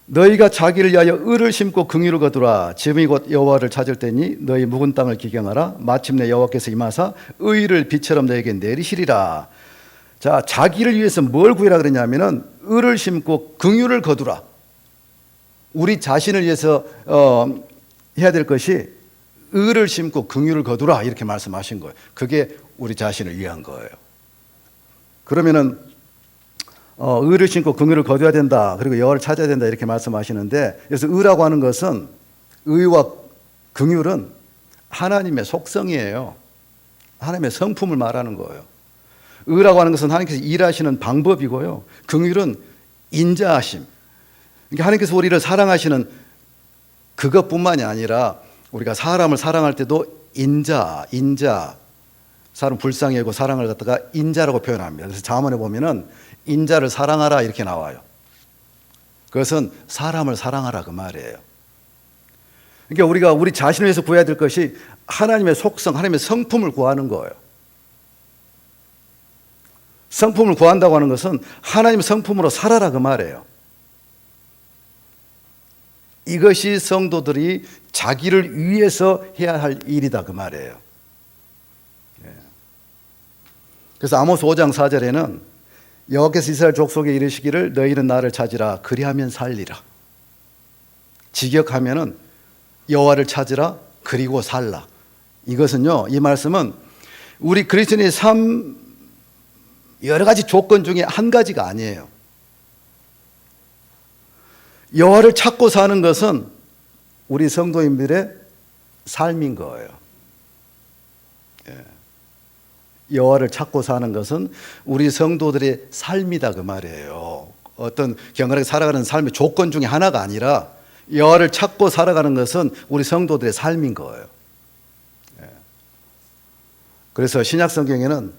너희가 자기를 위하여 의를 심고 긍휼을 거두라. 지금이 곧 여호와를 찾을 때니 너희 묵은 땅을 기경하라. 마침내 여호와께서 임하사 의를 비처럼 너에게 내리시리라. 자, 자기를 위해서 뭘 구해라 그러냐면은 의를 심고 긍휼을 거두라. 우리 자신을 위해서 해야 될 것이 의를 심고 긍휼을 거두라 이렇게 말씀하신 거예요. 그게 우리 자신을 위한 거예요. 그러면은 의를 심고 긍휼을 거둬야 된다. 그리고 여호와를 찾아야 된다 이렇게 말씀하시는데, 그래서 의라고 하는 것은, 의와 긍휼은 하나님의 속성이에요. 하나님의 성품을 말하는 거예요. 의라고 하는 것은 하나님께서 일하시는 방법이고요. 긍휼은 인자하심. 그러니까 하나님께서 우리를 사랑하시는 그것뿐만이 아니라 우리가 사람을 사랑할 때도 인자, 사람 불쌍히 여기고 사랑을 갖다가 인자라고 표현합니다. 그래서 잠언에 보면은 인자를 사랑하라 이렇게 나와요. 그것은 사람을 사랑하라 그 말이에요. 그러니까 우리가 우리 자신을 위해서 구해야 될 것이 하나님의 속성, 하나님의 성품을 구하는 거예요. 성품을 구한다고 하는 것은 하나님의 성품으로 살아라 그 말이에요. 이것이 성도들이 자기를 위해서 해야 할 일이다 그 말이에요. 그래서 아모스 5장 4절에는 여호와께서 이스라엘 족속에 이르시기를 너희는 나를 찾으라 그리하면 살리라. 직역하면은 여호와를 찾으라 그리고 살라. 이것은요, 이 말씀은 우리 그리스도인의 삶 여러 가지 조건 중에 한 가지가 아니에요. 여호와를 찾고 사는 것은 우리 성도인들의 삶인 거예요. 여호와를 찾고 사는 것은 우리 성도들의 삶이다 그 말이에요. 어떤 경건하게 살아가는 삶의 조건 중에 하나가 아니라 여호와를 찾고 살아가는 것은 우리 성도들의 삶인 거예요. 그래서 신약 성경에는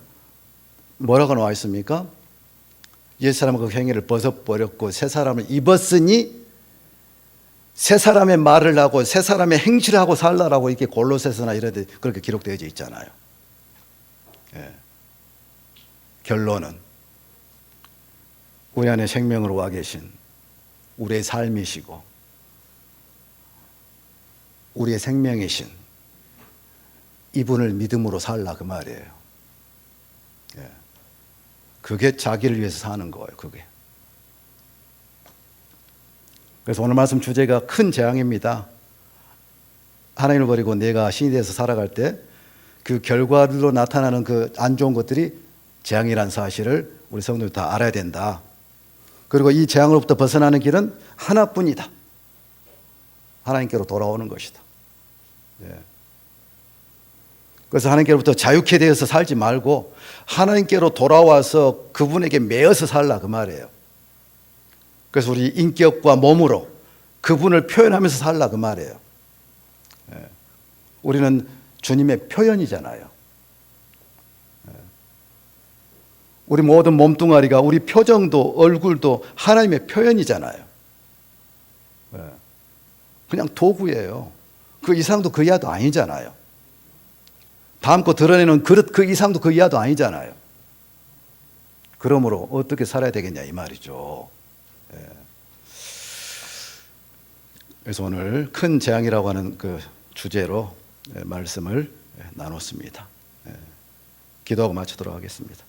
뭐라고 나와 있습니까? 옛 사람은 그 행위를 벗어버렸고 새 사람을 입었으니 새 사람의 말을 하고 새 사람의 행실을 하고 살라라고 이렇게 골로새서나 이런 데 그렇게 기록되어 있잖아요. 결론은 우리 안에 생명으로 와 계신 우리의 삶이시고 우리의 생명이신 이분을 믿음으로 살라 그 말이에요. 그게 자기를 위해서 사는 거예요. 그게. 그래서 오늘 말씀 주제가 큰 재앙입니다. 하나님을 버리고 내가 신이 되어서 살아갈 때 그 결과로 나타나는 그 안 좋은 것들이 재앙이라는 사실을 우리 성도들 다 알아야 된다. 그리고 이 재앙으로부터 벗어나는 길은 하나뿐이다. 하나님께로 돌아오는 것이다. 그래서 하나님께로부터 자유케 되어서 살지 말고 하나님께로 돌아와서 그분에게 매여서 살라 그 말이에요. 그래서 우리 인격과 몸으로 그분을 표현하면서 살라 그 말이에요. 우리는 주님의 표현이잖아요. 우리 모든 몸뚱아리가 우리 표정도 얼굴도 하나님의 표현이잖아요. 그냥 도구예요. 그 이상도 그 이하도 아니잖아요. 담고 드러내는 그릇 그 이상도 그 이하도 아니잖아요. 그러므로 어떻게 살아야 되겠냐 이 말이죠. 그래서 오늘 큰 재앙이라고 하는 그 주제로 말씀을 나눴습니다. 기도하고 마치도록 하겠습니다.